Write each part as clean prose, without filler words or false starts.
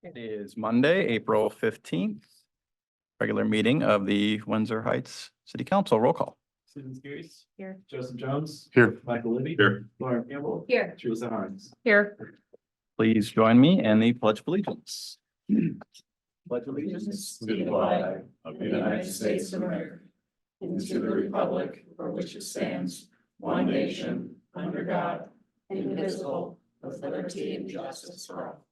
It is Monday, April 15th. Regular meeting of the Windsor Heights City Council. Roll call. Susan Skiris. Here. Joseph Jones. Here. Michael Libby. Here. Lauren Campbell. Here. Teresa Harms. Here. Please join me in the Pledge of Allegiance. Pledge allegiance to the flag of the United States of America, and to the republic for which it stands, one nation, under God, indivisible, with liberty and justice for all.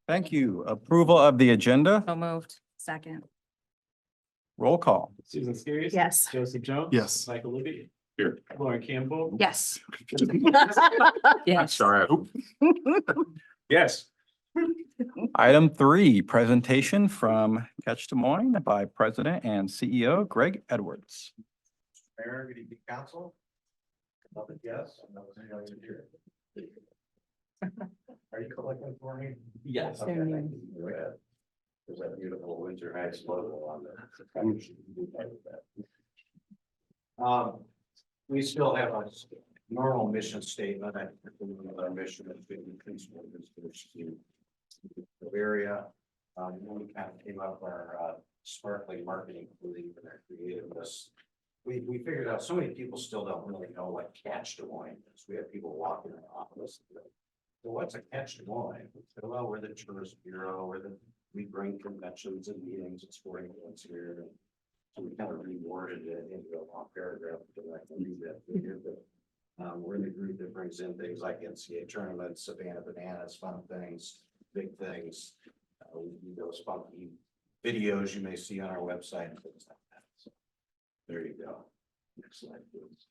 Thank you. Approval of the agenda. So moved. Second. Roll call. Susan Skiris. Yes. Joseph Jones. Yes. Michael Libby. Here. Lauren Campbell. Yes. I'm Yes. sorry. Yes. Item 3, presentation from Catch Des Moines by President and CEO Greg Edwards. Mayor, good evening, council. Love it, yes. Here. Are you collecting for me? Yes. Okay, thank you. Go ahead. There's that beautiful Windsor Heights logo on there. We still have a normal mission statement. I think our mission is to increase workers to the area. We kind of came up with our sparkling marketing belief and our creativeness. We figured out so many people still don't really know what Catch Des Moines is. We have people walking in the office. So what's a Catch Des Moines? Well, we're the tourist bureau, we bring conventions and meetings and sporting events here. So we kind of reworded it into a long paragraph that I can read that here, but we're the group that brings in things like NCAA tournaments, Savannah Bananas, fun things, big things. We do those funky videos you may see on our website and things like that. So there you go. Next slide, please.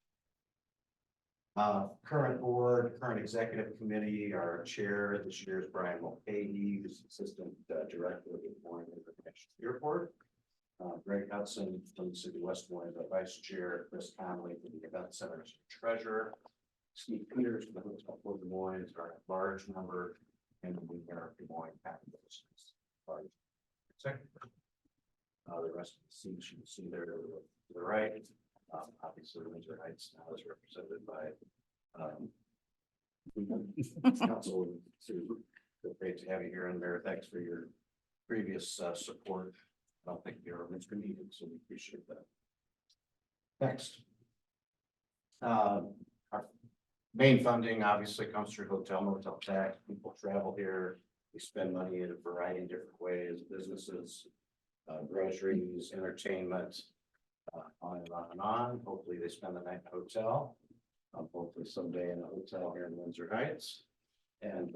Current board, current executive committee, our chair this year is Brian Mulcahy, who's assistant director of the Des Moines International Airport. Greg Hudson from the city of West Des Moines, the vice chair, Chris Conley from the event center's treasurer, Steve Peters from the Hotel for Des Moines, our large number, and we are Des Moines capitals. The rest of the seats you can see there to the right. Obviously, Windsor Heights now is represented by council. Great to have you here, and Mayor, thanks for your previous support. I don't think you're missed a meeting, so we appreciate that. Next. Our main funding obviously comes through hotel motel tax. People travel here. We spend money in a variety of different ways, businesses, groceries, entertainment, on and on and on. Hopefully they spend the night in a hotel. Hopefully someday in a hotel here in Windsor Heights. And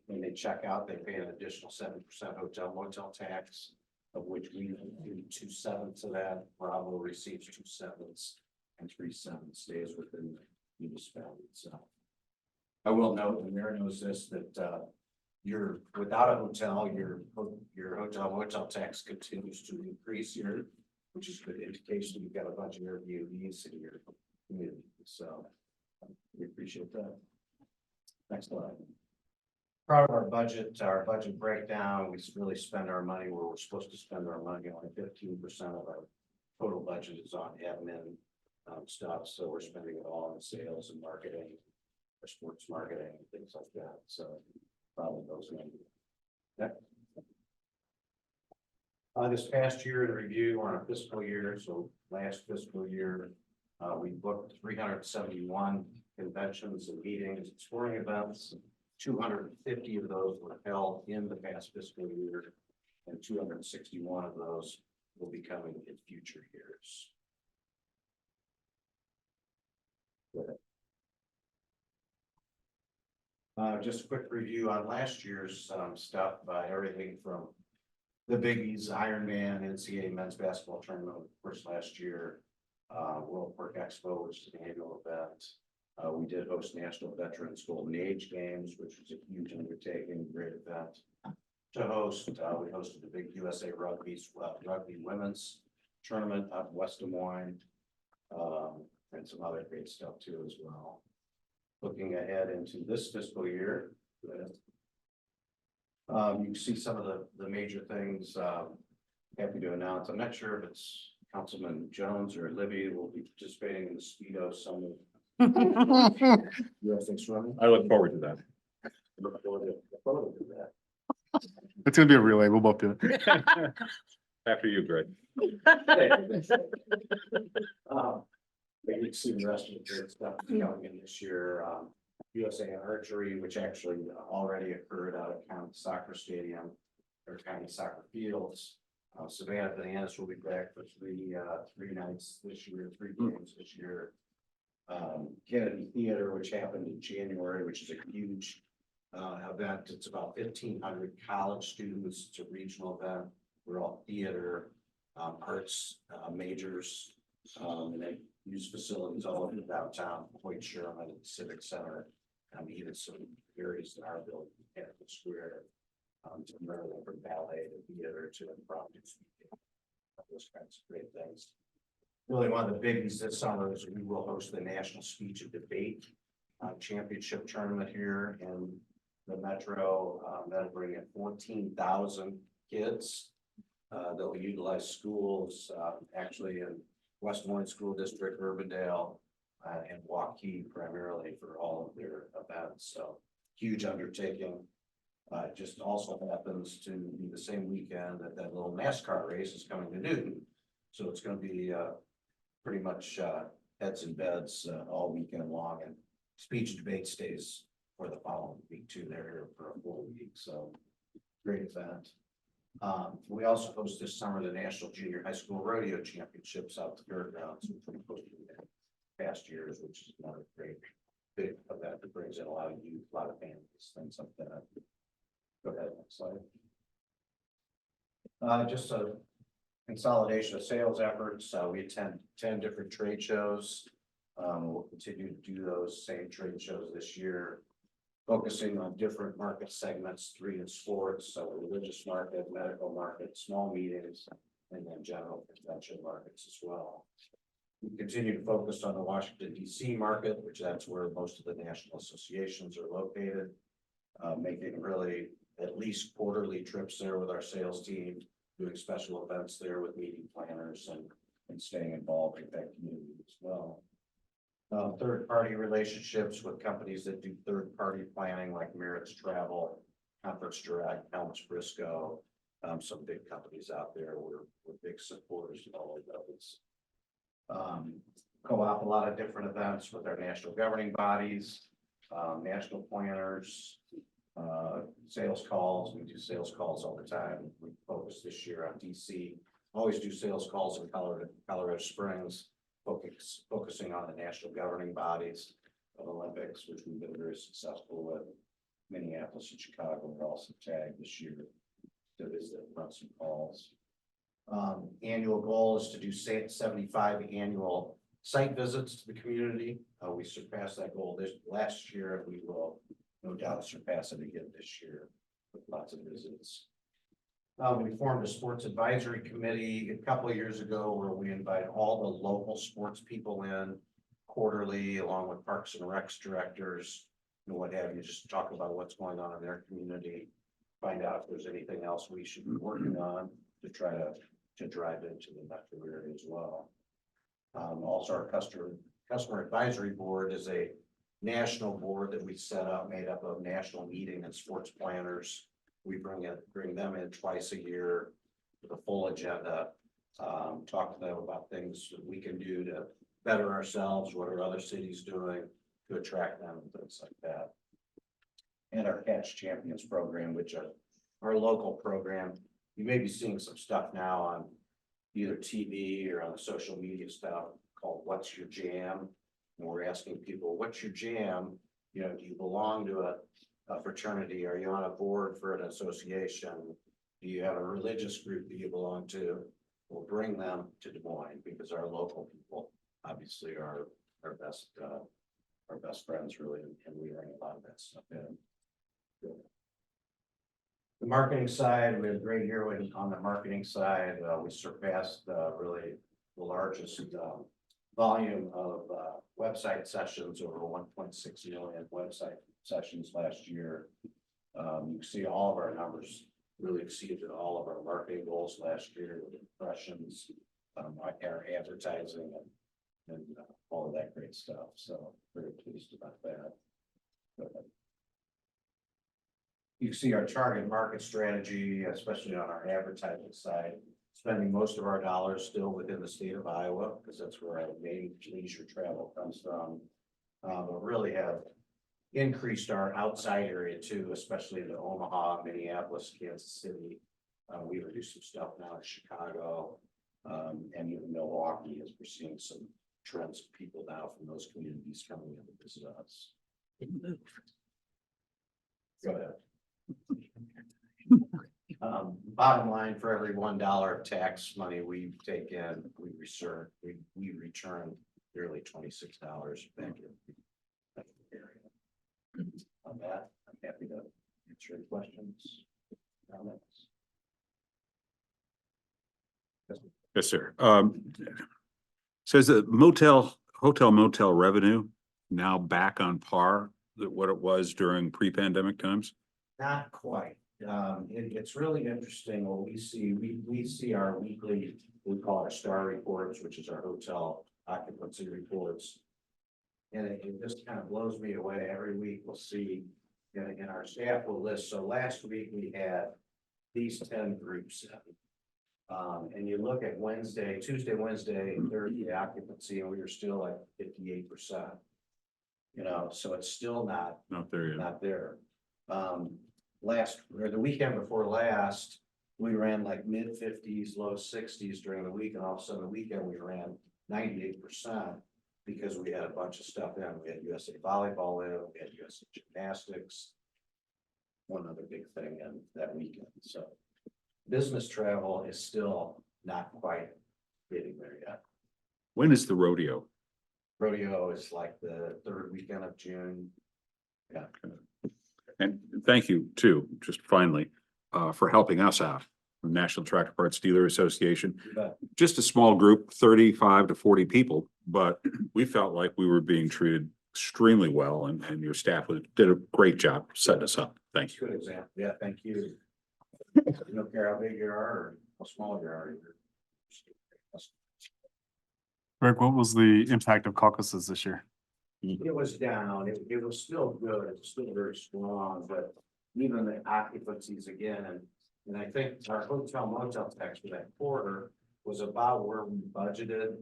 when they check out, they pay an additional 7% hotel motel tax, of which we do 2/7 of that. Bravo receives 2/7, and 3/7 stays within the municipality itself. I will note, and Mayor knows this, that you're without a hotel, your hotel motel tax continues to increase here, which is a good indication you've got a bunch of Airbnbs in your community. So we appreciate that. Next slide. Proud of our budget breakdown. We really spend our money where we're supposed to spend our money. Only 15% of our total budget is on admin stuff. So we're spending it all on sales and marketing, or sports marketing, things like that. So probably those numbers. Next. This past year in review on our fiscal year, so last fiscal year, we booked 371 conventions and meetings and sporting events. 250 of those were held in the past fiscal year, and 261 of those will be coming in future years. Just a quick review on last year's stuff, everything from the biggies, Ironman, NCAA men's basketball tournament, of course, last year, World Pork Expo, which is an annual event. We did host National Veterans Golden Age Games, which was a huge undertaking, great event to host. We hosted the big USA Rugby women's tournament up West Des Moines, and some other great stuff too as well. Looking ahead into this fiscal year, you can see some of the major things. Happy to announce. I'm not sure if it's Councilman Jones or Libby will be participating in the Speedo Summit. USA swimming. I look forward to that. Look forward to the photo of that. It's gonna be a relay. We'll both do it. After you, Greg. Maybe you can see the rest of the good stuff coming in this year. USA Archery, which actually already occurred out at County Soccer Stadium or County Soccer Fields. Savannah Bananas will be back for three nights this year, 3 games this year. Kennedy Theater, which happened in January, which is a huge event. It's about 1,500 college students. It's a regional event. We're all theater, arts majors, and they use facilities all over downtown, Hoyt Sherman, Civic Center, even some areas in our building, Capitol Square, to Maryland, from ballet to theater to impromptu speaking, those kinds of great things. Really, one of the biggies this summer is we will host the National Speech and Debate Championship Tournament here in the Metro. That'll bring in 14,000 kids. They'll utilize schools, actually in West Des Moines School District, Urbandale, and Waukee primarily for all of their events. So huge undertaking. Just also happens to be the same weekend that that little NASCAR race is coming to Newton. So it's going to be pretty much heads and beds all weekend long, and speech and debate stays for the following week too. They're here for a full week, so great event. We also host this summer the National Junior High School Rodeo Championships out at the fairgrounds, which we hosted in past years, which is another great big event that brings in a lot of youth, a lot of families, things like that. Go ahead, next slide. Just a consolidation of sales efforts. We attend 10 different trade shows. We'll continue to do those same trade shows this year, focusing on different market segments, 3 in sports, so religious market, medical market, small meetings, and then general convention markets as well. We continue to focus on the Washington, D.C. market, which that's where most of the national associations are located, making really at least quarterly trips there with our sales team, doing special events there with meeting planners and staying involved with that community as well. Third-party relationships with companies that do third-party planning like Merritt's Travel, Conference Direct, Helms Briscoe, some big companies out there. We're big supporters of all of those. Co-op a lot of different events with our national governing bodies, national planners, sales calls. We do sales calls all the time. We focus this year on DC. Always do sales calls in Colorado Springs, focusing on the national governing bodies of Olympics, which we've been very successful with. Minneapolis and Chicago are also tagged this year to visit and run some calls. Annual goal is to do 75 annual site visits to the community. We surpassed that goal this last year, and we will no doubt surpass it again this year with lots of visits. We formed a sports advisory committee a couple of years ago where we invite all the local sports people in quarterly, along with Parks and Recs directors and what have you, just talk about what's going on in their community, find out if there's anything else we should be working on to try to drive into the metro area as well. Also, our customer advisory board is a national board that we set up, made up of national meeting and sports planners. We bring them in twice a year with a full agenda, talk to them about things that we can do to better ourselves, what are other cities doing to attract them and things like that. And our Catch Champions program, which are our local program. You may be seeing some stuff now on either TV or on the social media stuff called What's Your Jam? And we're asking people, what's your jam? You know, do you belong to a fraternity? Are you on a board for an association? Do you have a religious group that you belong to? We'll bring them to Des Moines because our local people obviously are our best friends really, and we bring a lot of that stuff in. Good. The marketing side, we had a great year on the marketing side. We surpassed really the largest volume of website sessions, over 1.6 million website sessions last year. You can see all of our numbers really exceeded all of our marketing goals last year with impressions, our advertising, and all of that great stuff. So very pleased about that. You see our target market strategy, especially on our advertising side, spending most of our dollars still within the state of Iowa, because that's where our main leisure travel comes from. But really have increased our outside area too, especially into Omaha, Minneapolis, Kansas City. We reduced some stuff now in Chicago, and even Milwaukee, as we're seeing some trends of people now from those communities coming in to visit us. Go ahead. Bottom line, for every $1 of tax money we take in, we return nearly $26 back in. On that, I'm happy to answer any questions. Comments. Yes, sir. Says that hotel motel revenue now back on par that what it was during pre-pandemic times? Not quite. It's really interesting what we see. We see our weekly, we call it star reports, which is our hotel occupancy reports. And it just kind of blows me away. Every week we'll see, and our staff will list. So last week we had these 10 groups. And you look at Tuesday, Wednesday, Thursday occupancy, and we were still at 58%. So it's still not There yet. not there. The weekend before last, we ran like mid-50s, low 60s during the week, and all of a sudden the weekend we ran 98% because we had a bunch of stuff in. We had USA volleyball in, we had USA gymnastics. One other big thing in that weekend. So business travel is still not quite getting there yet. When is the rodeo? Rodeo is like the third weekend of June. Yeah. And thank you too, just finally, for helping us out, the National Tractor Parts Dealer Association. But Just a small group, 35 to 40 people, but we felt like we were being treated extremely well and your staff did a great job setting us up. Thank you. good example. Yeah, thank you. You don't care how big you are or how small you are. Greg, what was the impact of caucuses this year? It was down. It was still good. It's still very strong, but even the occupancies again, and I think our hotel motel tax for that quarter was about where we budgeted.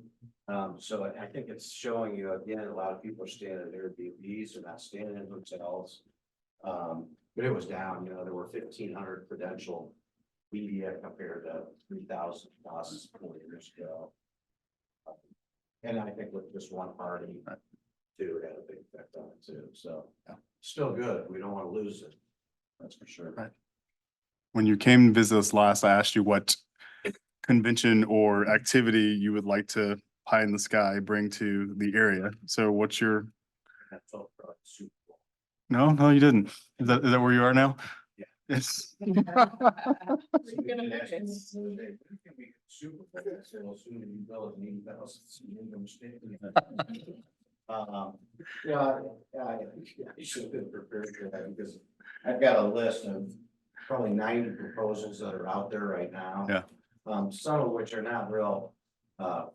So I think it's showing you again, a lot of people are staying at Airbnbs, they're not staying in hotels. But it was down, there were 1,500 credential media compared to 3,000 plus 4 years ago. And I think with just one party too, it had a big effect on it too. So still good. We don't want to lose it. That's for sure. Right. When you came to visit us last, I asked you what convention or activity you would like to pie in the sky bring to the area. So what's your, I felt for like Super Bowl. no, you didn't. Is that where you are now? Yeah. Yes. Super Bowl, so soon as you build an 80,000, you make a mistake. Yeah, I should have been prepared for that because I've got a list of probably 90 proposals that are out there right now. Yeah. Some of which are not real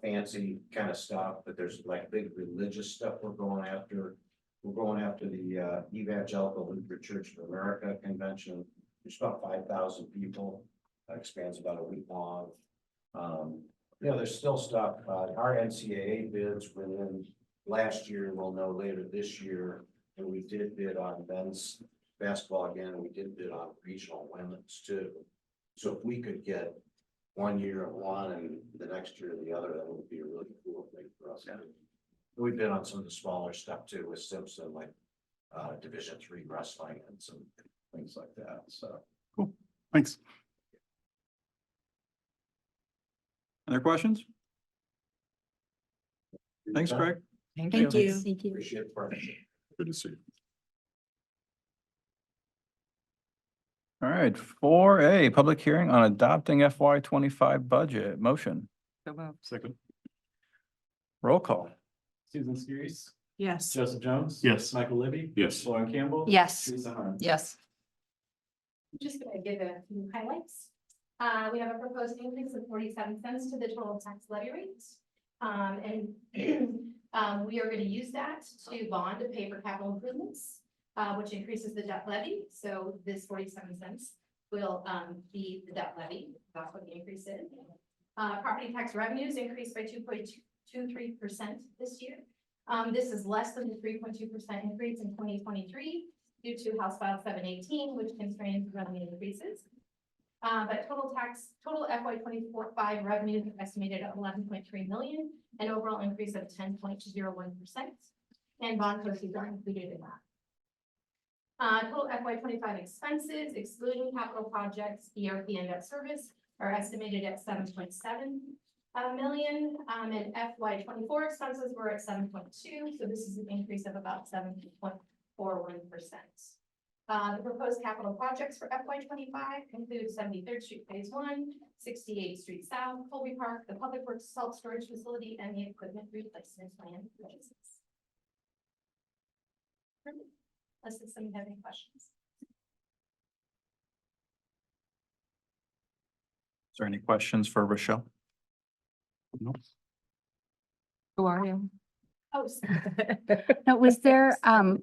fancy kind of stuff, but there's like big religious stuff we're going after. We're going after the Evangelical Lutheran Church of America convention. There's about 5,000 people. Expands about a week long. There's still stuff. Our NCAA bids went in last year. We'll know later this year. And we did bid on men's basketball again. We did bid on regional women's too. So if we could get 1 year of one and the next year of the other, that would be a really cool thing for us. Yeah. We've been on some of the smaller stuff too with Simpson, like Division III wrestling and some things like that. So Cool. Thanks. Other questions? Thanks, Greg. Thank you. appreciate the partnership. Good to see you. All right, 4A, public hearing on adopting FY25 budget. Motion. Second. Roll call. Susan Skiris, Yes. Joseph Jones. Yes. Michael Libby. Yes. Lauren Campbell. Yes. Teresa Harms. Yes. I'm just gonna give a few highlights. We have a proposed increase of 47 cents to the total tax levy rate. We are gonna use that to bond to pay for capital improvements. which increases the debt levy. So this 47 cents will be the debt levy. That's what the increase is. Property tax revenues increased by 2.23% this year. This is less than the 3.2% increase in 2023 due to House File 718, which constrains revenue increases. But total FY 24-5 revenues are estimated at 11.3 million, an overall increase of 10.01%. And bond proceeds are included in that. Total FY 25 expenses, excluding capital projects, ERP and debt service, are estimated at 7.7 million. And FY 24 expenses were at 7.2, so this is an increase of about 7.41%. The proposed capital projects for FY 25 include 73rd Street Phase 1, 68th Street South, Colby Park, the Public Works Salt Storage Facility, and the equipment replacement plan purchases. Unless somebody has any questions. Is there any questions for Rochelle? Who are you? Oh, No, was there, I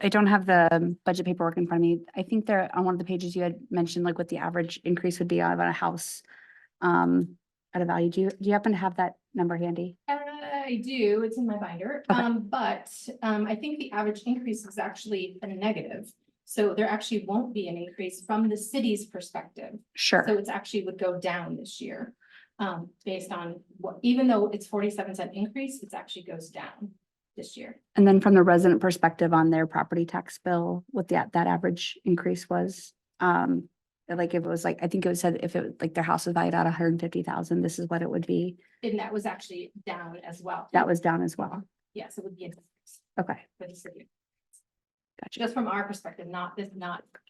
don't have the budget paperwork in front of me. I think there, on one of the pages you had mentioned like what the average increase would be on a house at a value. Do you happen to have that number handy? I do, it's in my binder, Okay. but I think the average increase is actually a negative. So there actually won't be an increase from the city's perspective. So Sure. it's actually would go down this year. Based on what, even though it's 47-cent increase, it actually goes down this year. And then from the resident perspective on their property tax bill, what that average increase was. Like if it was like, I think it was said if it like their house was valued at 150,000, this is what it would be. And that was actually down as well. That was down as well. Yes, it would be a decrease Okay, for the city. gotcha. Just from our perspective, not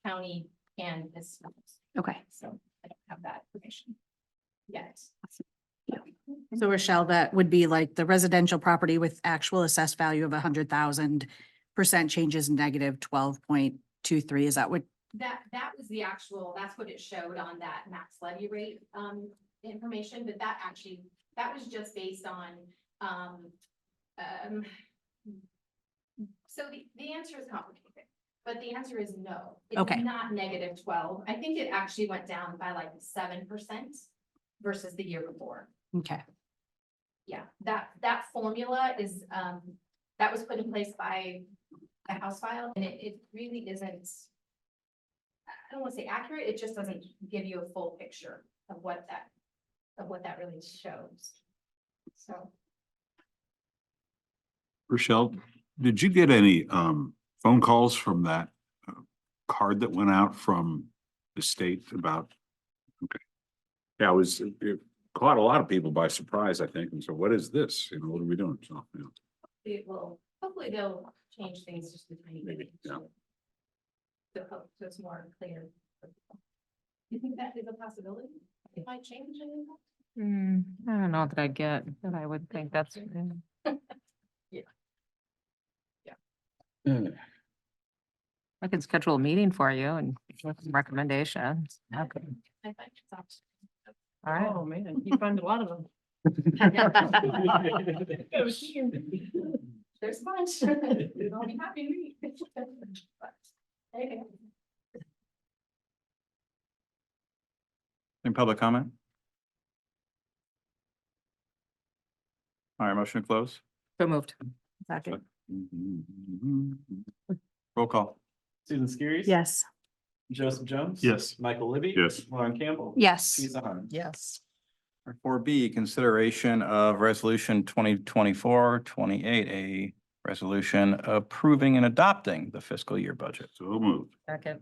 county and this. Okay. So I don't have that information yet. So Rochelle, that would be like the residential property with actual assessed value of 100,000% changes negative 12.23. Is that what? That was the actual, that's what it showed on that max levy rate information, but that was just based on so the answer is complicated, but the answer is no. Okay. It's not negative 12. I think it actually went down by like 7% versus the year before. Okay. Yeah, that formula is that was put in place by the House File, and it really isn't, I don't want to say accurate, it just doesn't give you a full picture of what that really shows. So Rochelle, did you get any phone calls from that card that went out from the state about? Okay. Yeah, it caught a lot of people by surprise, I think. And so what is this? You know, what are we doing? So, you know, it will, hopefully they'll change things just a tiny bit. Maybe, yeah. So it's more clear. You think that is a possibility? It might change anything? I don't know that I get, but I would think that's. I can schedule a meeting for you and with some recommendations. Okay. I think it's All right. Oh, man, you find a lot of them. There's a bunch. I'll be happy to meet. But, anyway. Any public comment? All right, motion to close. So moved. Second. Roll call. Susan Skiris. Yes. Joseph Jones. Yes. Michael Libby. Yes. Lauren Campbell. Yes. Lisa Harm. Yes. 4B, consideration of resolution 2024-28, a resolution approving and adopting the fiscal year budget. So moved. Second.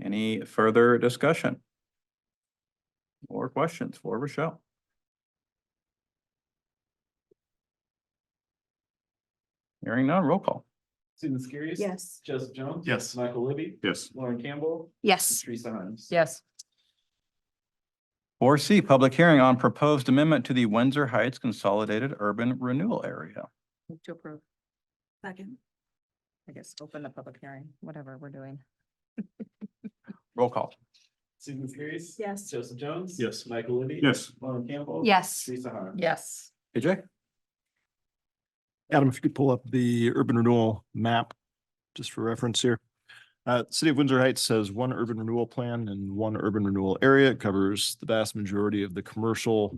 Any further discussion? Or questions for Rochelle? Hearing none, roll call. Susan Skiris. Yes. Joseph Jones. Yes. Michael Libby. Yes. Lauren Campbell. Yes. Teresa Harms. Yes. 4C, public hearing on proposed amendment to the Windsor Heights Consolidated Urban Renewal Area. Move to approve. Second. I guess open the public hearing, whatever we're doing. Roll call. Susan Skiris. Yes. Joseph Jones. Yes. Michael Libby. Yes. Lauren Campbell. Yes. Teresa Harms. Yes. AJ? Adam, if you could pull up the urban renewal map just for reference here. City of Windsor Heights has one urban renewal plan and one urban renewal area. It covers the vast majority of the commercial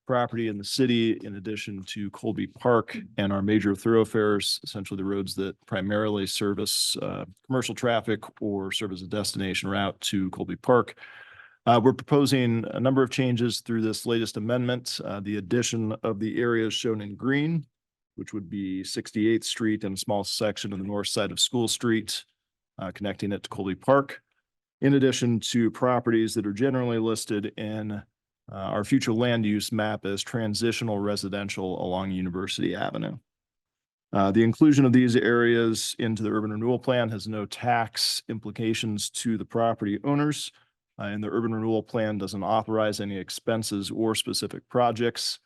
property in the city, in addition to Colby Park and our major thoroughfares, essentially the roads that primarily service commercial traffic or serve as a destination route to Colby Park. We're proposing a number of changes through this latest amendment. The addition of the areas shown in green, which would be 68th Street and a small section on the north side of School Street, connecting it to Colby Park, in addition to properties that are generally listed in our future land use map as transitional residential along University Avenue. The inclusion of these areas into the urban renewal plan has no tax implications to the property owners. And the urban renewal plan doesn't authorize any expenses or specific projects.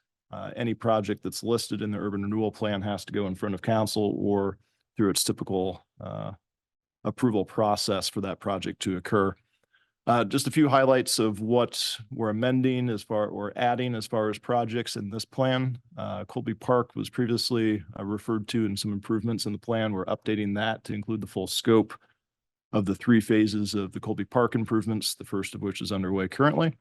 Any project that's listed in the urban renewal plan has to go in front of council or through its typical approval process for that project to occur. Just a few highlights of what we're amending or adding as far as projects in this plan. Colby Park was previously referred to in some improvements in the plan. We're updating that to include the full scope of the 3 phases of the Colby Park improvements, the first of which is underway currently.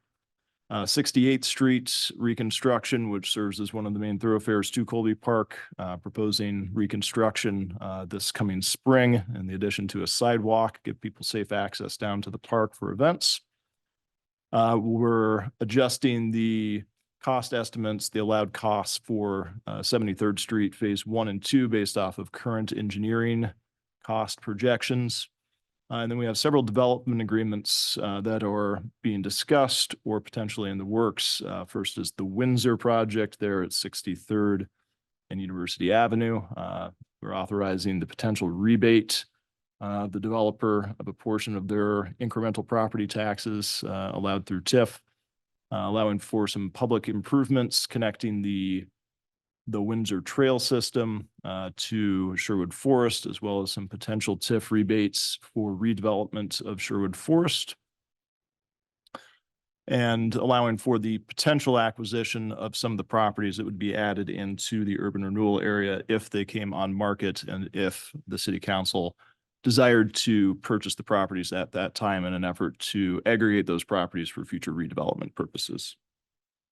68th Street reconstruction, which serves as one of the main thoroughfares to Colby Park, proposing reconstruction this coming spring, in the addition to a sidewalk, give people safe access down to the park for events. We're adjusting the cost estimates, the allowed costs for 73rd Street Phase 1 and 2 based off of current engineering cost projections. And then we have several development agreements that are being discussed or potentially in the works. First is the Windsor project there at 63rd and University Avenue. We're authorizing the potential rebate the developer of a portion of their incremental property taxes allowed through TIF, allowing for some public improvements connecting the Windsor Trail system to Sherwood Forest, as well as some potential TIF rebates for redevelopment of Sherwood Forest, and allowing for the potential acquisition of some of the properties that would be added into the urban renewal area if they came on market and if the city council desired to purchase the properties at that time in an effort to aggregate those properties for future redevelopment purposes.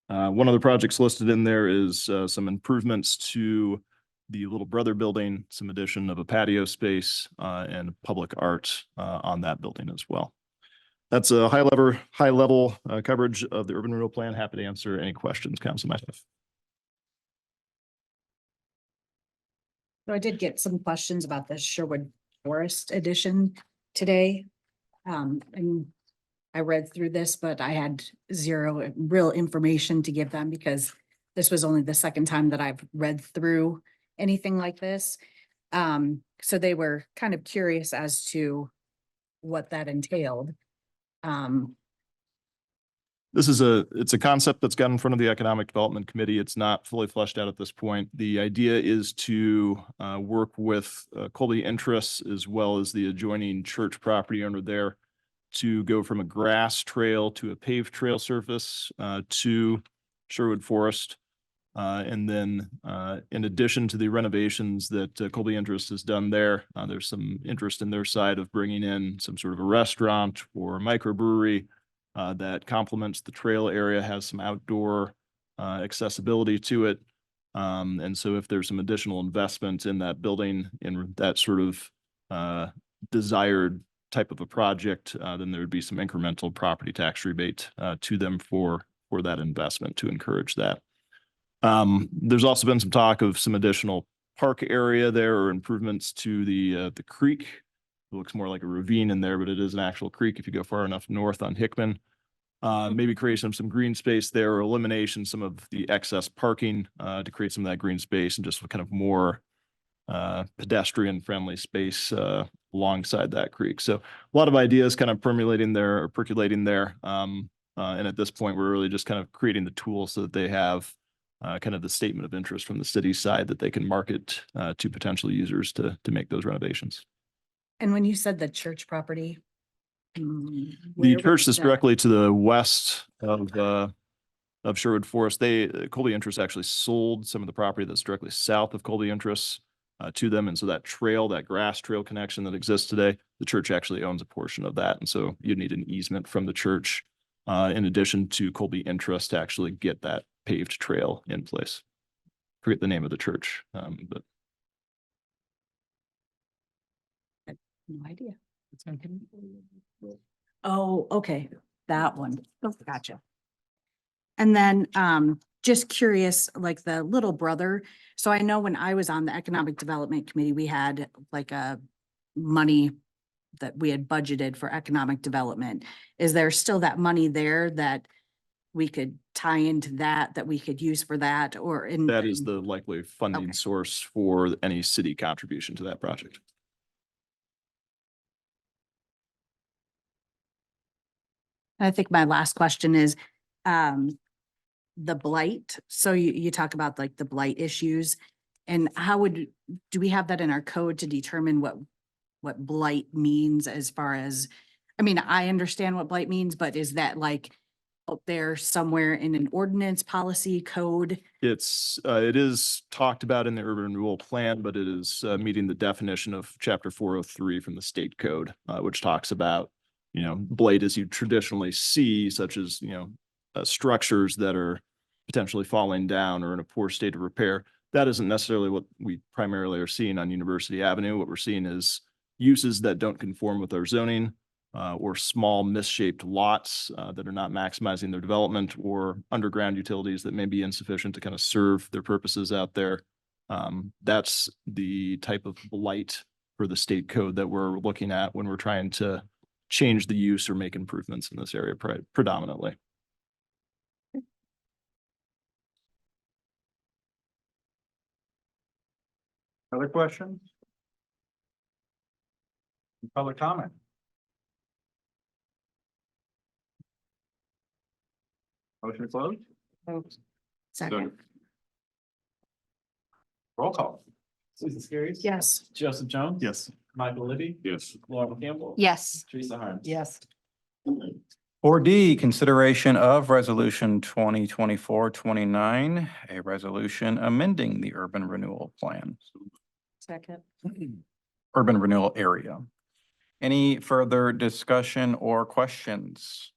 One of the projects listed in there is some improvements to the Little Brother building, some addition of a patio space and public art on that building as well. That's a high level coverage of the urban renewal plan. Happy to answer any questions council might have. So I did get some questions about the Sherwood Forest edition today. And I read through this, but I had zero real information to give them because this was only the second time that I've read through anything like this. So they were kind of curious as to what that entailed. It's a concept that's got in front of the Economic Development Committee. It's not fully fleshed out at this point. The idea is to work with Colby interests as well as the adjoining church property owner there to go from a grass trail to a paved trail surface to Sherwood Forest. And then in addition to the renovations that Colby Interest has done there, there's some interest in their side of bringing in some sort of a restaurant or a microbrewery that complements the trail area, has some outdoor accessibility to it. And so if there's some additional investment in that building in that sort of desired type of a project, then there would be some incremental property tax rebate to them for that investment to encourage that. There's also been some talk of some additional park area there or improvements to the creek. It looks more like a ravine in there, but it is an actual creek if you go far enough north on Hickman. Maybe creation of some green space there or elimination some of the excess parking to create some of that green space and just kind of more pedestrian friendly space alongside that creek. So a lot of ideas kind of percolating there. And at this point, we're really just kind of creating the tools so that they have kind of the statement of interest from the city side that they can market to potential users to make those renovations. And when you said the church property, the church is directly to the west of Sherwood Forest. Colby Interest actually sold some of the property that's directly south of Colby Interest to them. And so that trail, that grass trail connection that exists today, the church actually owns a portion of that. And so you need an easement from the church in addition to Colby interest to actually get that paved trail in place. Forget the name of the church, but No idea. Oh, okay, that one. Oh, gotcha. And then, just curious, like the little brother. So I know when I was on the Economic Development Committee, we had like a money that we had budgeted for economic development. Is there still that money there that we could tie into that we could use for that or in? that is the likely funding Okay. source for any city contribution to that project. I think my last question is, the blight. So you talk about like the blight issues and do we have that in our code to determine what blight means as far as, I mean, I understand what blight means, but is that like out there somewhere in an ordinance policy code? It is talked about in the urban renewal plan, but it is meeting the definition of chapter 403 from the state code, which talks about, blight as you traditionally see, such as, structures that are potentially falling down or in a poor state of repair. That isn't necessarily what we primarily are seeing on University Avenue. What we're seeing is uses that don't conform with our zoning, or small misshaped lots that are not maximizing their development, or underground utilities that may be insufficient to kind of serve their purposes out there. That's the type of blight for the state code that we're looking at when we're trying to change the use or make improvements in this area predominantly. Other questions? Public comment? Motion closed? Second. Roll call. Susan Skiris. Yes. Joseph Jones. Yes. Michael Libby. Yes. Laura Campbell. Yes. Teresa Harms. Yes. 4D, consideration of resolution 2024-29, a resolution amending the urban renewal plan, Second. urban renewal area. Any further discussion or questions?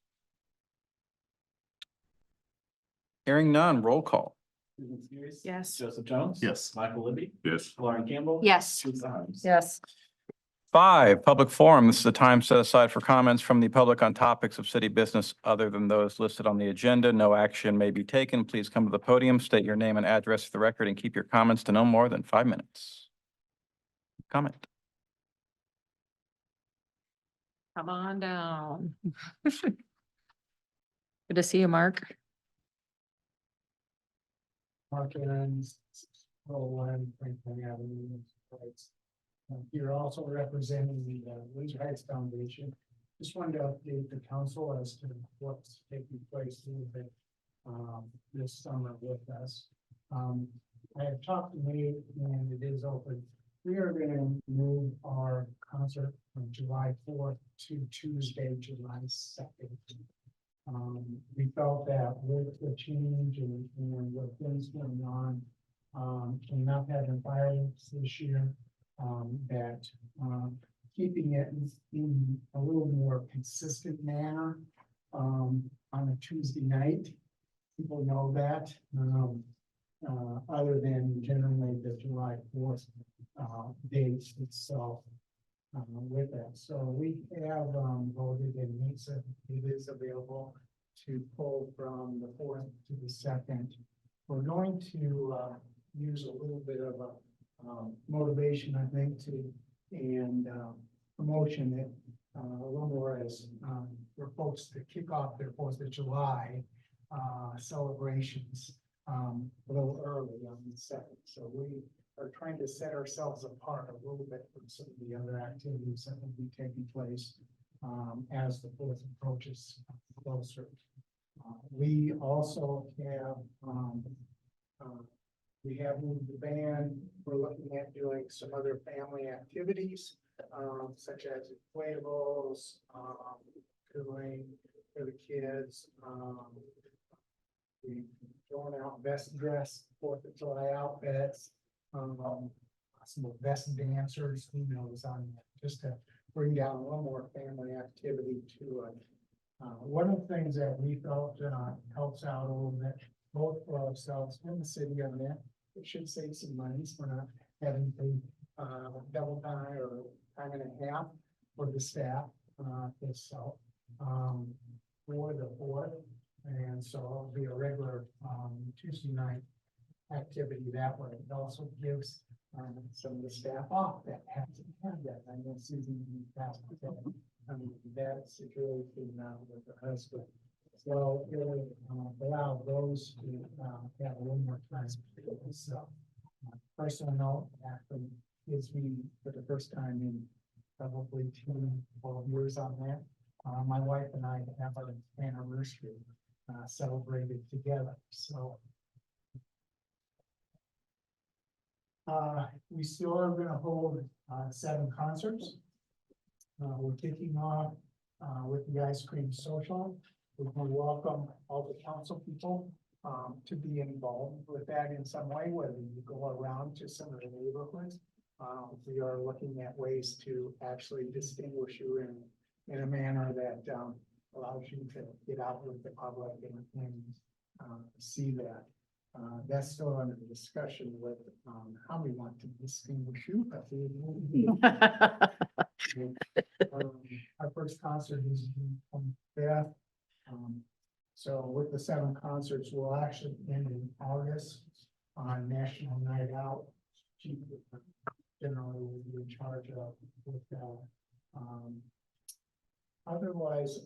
Hearing none, roll call. Susan Skiris. Yes. Joseph Jones. Yes. Michael Libby. Yes. Laura Campbell. Yes. Teresa Harms. Yes. 5, public forum. This is the time set aside for comments from the public on topics of city business other than those listed on the agenda. No action may be taken. Please come to the podium, state your name and address for the record, and keep your comments to no more than 5 minutes. Comment. Come on down. Good to see you, Mark. Mark Aaron's, Franklin Avenue. You're also representing the Windsor Heights Foundation. Just wanted to update the council as to what's taking place a little bit this summer with us. I have talked to Nate and it is open. We are going to move our concert from July 4th to Tuesday, July 2nd. We felt that with the change and with things going on, and not having violence this year, that keeping it in a little more consistent manner on a Tuesday night. People know that, other than generally the July 4th date itself with that. So we have voted and it is available to pull from the 4th to the 2nd. We're going to use a little bit of a motivation, I think, and promotion it a little more as for folks to kick off their 4th of July celebrations a little early on the 2nd. So we are trying to set ourselves apart a little bit from some of the other activities that will be taking place as the 4th approaches closer. We also have we have moved the band. We're looking at doing some other family activities, such as inflatables, cooling for the kids. We've thrown out best dress 4th of July outfits. some of the best dancers, who knows, on that, just to bring down a little more family activity to it. One of the things that we felt helps out a little bit, both for ourselves and the city on that, it should save some money. So we're not having to double time or time and a half for the staff itself. For the fourth, and so it'll be a regular Tuesday night activity that way. It also gives some of the staff off that hasn't had that. I know Susan passed that situation with her husband. So it will allow those to have a little more time. So personal note, actually gives me for the first time in probably 12 years on that. My wife and I have our anniversary celebrated together. So we still are going to hold 7 concerts. We're kicking off with the ice cream social. We're going to welcome all the council people to be involved with that in some way, whether you go around to some of the neighborhoods. We are looking at ways to actually distinguish you in a manner that allows you to get out with the public and see that. That's still under discussion with how we want to distinguish you. Our first concert is on Beth. So with the 7 concerts, we'll actually end in August on National Night Out. She generally will be in charge of with that. Otherwise,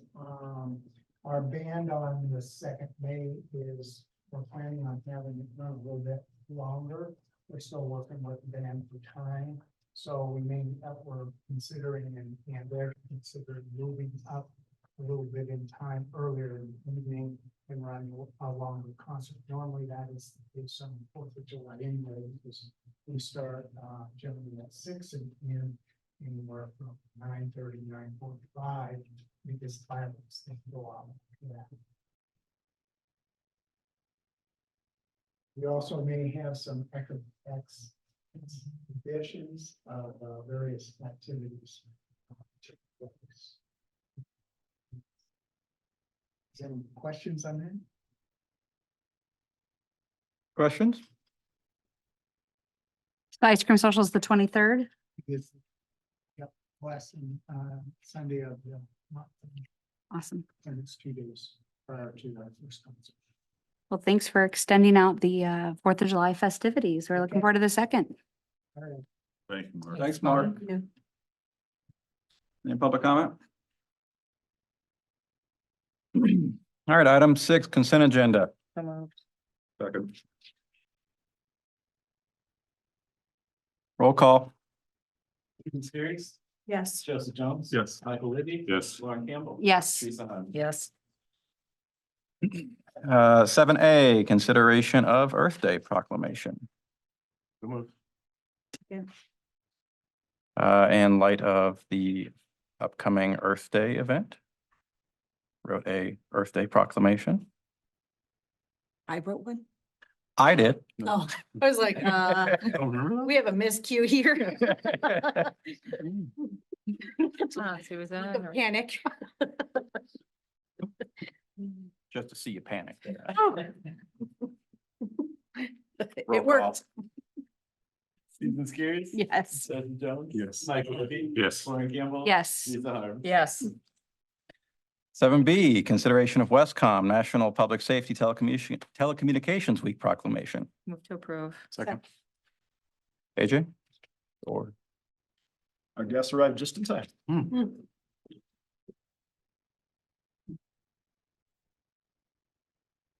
our band on the 2nd May is, we're planning on having it run a little bit longer. We're still working with the band for time. So we may, we're considering and they're considering moving up a little bit in time earlier in the evening and run a longer concert. Normally that is the case on the 4th of July anyway, because we start generally at 6 and end anywhere from 9:30, 9:45, because fireworks can go out. Yeah. We also may have some exhibitions of various activities. Is there any questions on that? Questions? The ice cream social is the 23rd. It's, yep, last Sunday of the month, Awesome. and it's 2 days prior to our first concert. Well, thanks for extending out the 4th of July festivities. We're looking forward to the 2nd. All right. Thank you, Mark. Thanks, Mark. Any public comment? All right, item 6, consent agenda. So moved. Second. Roll call. Stephen Spears, Yes. Joseph Jones. Yes. Michael Libby. Yes. Lauren Campbell. Yes. Teresa Harm. Yes. 7A, consideration of Earth Day proclamation. In light of the upcoming Earth Day event. Wrote a Earth Day proclamation. I wrote one. I did. Oh, I was like, we have a miscue here. Susan. Panic. Just to see you panic. It worked. Stephen Spears. Yes. Joseph Jones. Yes. Michael Libby. Yes. Lauren Campbell. Yes. Teresa Harm. Yes. 7B, consideration of Westcom National Public Safety Telecommunications Week proclamation. Move to approve. Second. AJ? Or Our guests arrived just in time.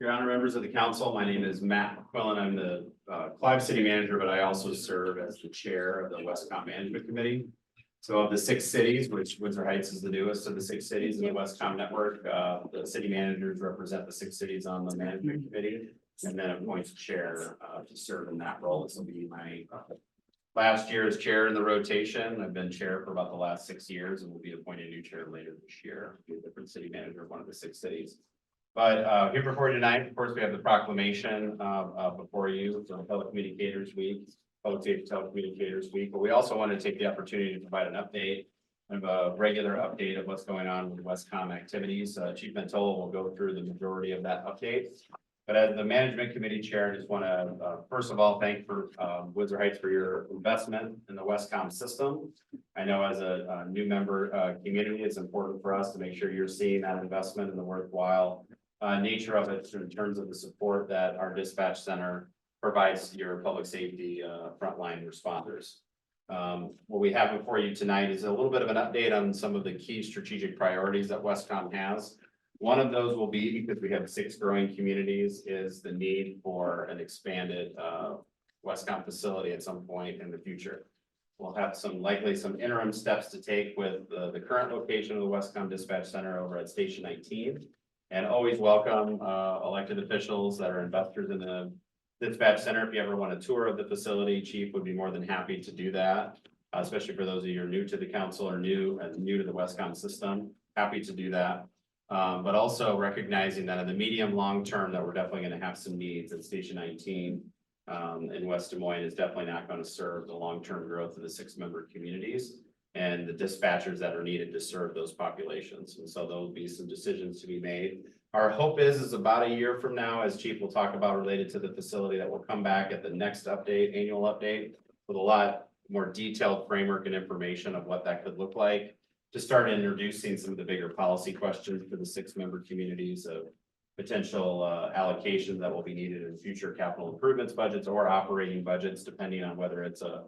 Your Honor, members of the council, my name is Matt McQuillan. I'm the Clive City Manager, but I also serve as the chair of the Westcom Management Committee. So of the 6 cities, which Windsor Heights is the newest of the 6 cities in the Westcom network, the city managers represent the 6 cities on the management committee, and then appoints a chair to serve in that role. This will be my last year as chair in the rotation. I've been chair for about the last 6 years and will be appointed new chair later this year. Be a different city manager of one of the 6 cities. But here before you tonight, of course, we have the proclamation before you for Telecommunicators Week. Public Safety Telecommunicators Week, but we also want to take the opportunity to provide an update, kind of a regular update of what's going on with Westcom activities. Chief Mentola will go through the majority of that update. But as the management committee chair, I just want to, first of all, thank Windsor Heights for your investment in the Westcom system. I know as a new member community, it's important for us to make sure you're seeing that investment and the worthwhile nature of it in terms of the support that our dispatch center provides your public safety frontline responders. What we have before you tonight is a little bit of an update on some of the key strategic priorities that Westcom has. One of those will be, because we have 6 growing communities, is the need for an expanded Westcom facility at some point in the future. We'll have likely some interim steps to take with the current location of the Westcom Dispatch Center over at Station 19. And always welcome elected officials that are investors in the Dispatch Center. If you ever want a tour of the facility, Chief would be more than happy to do that, especially for those of you who are new to the council or new to the Westcom system. Happy to do that. But also recognizing that in the medium long term that we're definitely going to have some needs, at Station 19 in West Des Moines is definitely not going to serve the long-term growth of the 6-member communities and the dispatchers that are needed to serve those populations. And so there'll be some decisions to be made. Our hope is about a year from now, as Chief will talk about related to the facility, that will come back at the next update, annual update, with a lot more detailed framework and information of what that could look like, to start introducing some of the bigger policy questions for the 6-member communities of potential allocations that will be needed in future capital improvements budgets or operating budgets, depending on whether it's a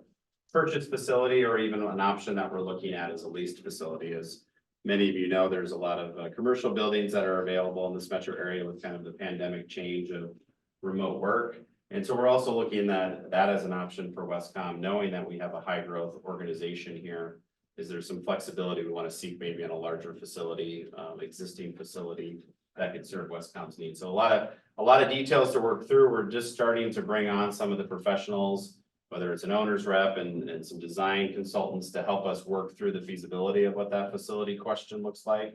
purchase facility or even an option that we're looking at as a leased facility. As many of you know, there's a lot of commercial buildings that are available in this metro area with kind of the pandemic change of remote work. And so we're also looking at that as an option for Westcom, knowing that we have a high growth organization here. Is there some flexibility we want to seek maybe in a larger facility, existing facility that could serve Westcom's needs? So a lot of details to work through. We're just starting to bring on some of the professionals, whether it's an owner's rep and some design consultants to help us work through the feasibility of what that facility question looks like.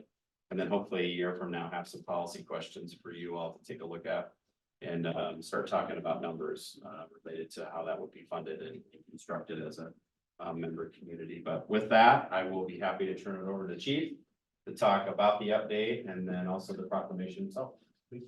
And then hopefully a year from now, have some policy questions for you all to take a look at and start talking about numbers related to how that would be funded and constructed as a member community. But with that, I will be happy to turn it over to Chief to talk about the update and then also the proclamation itself. Please.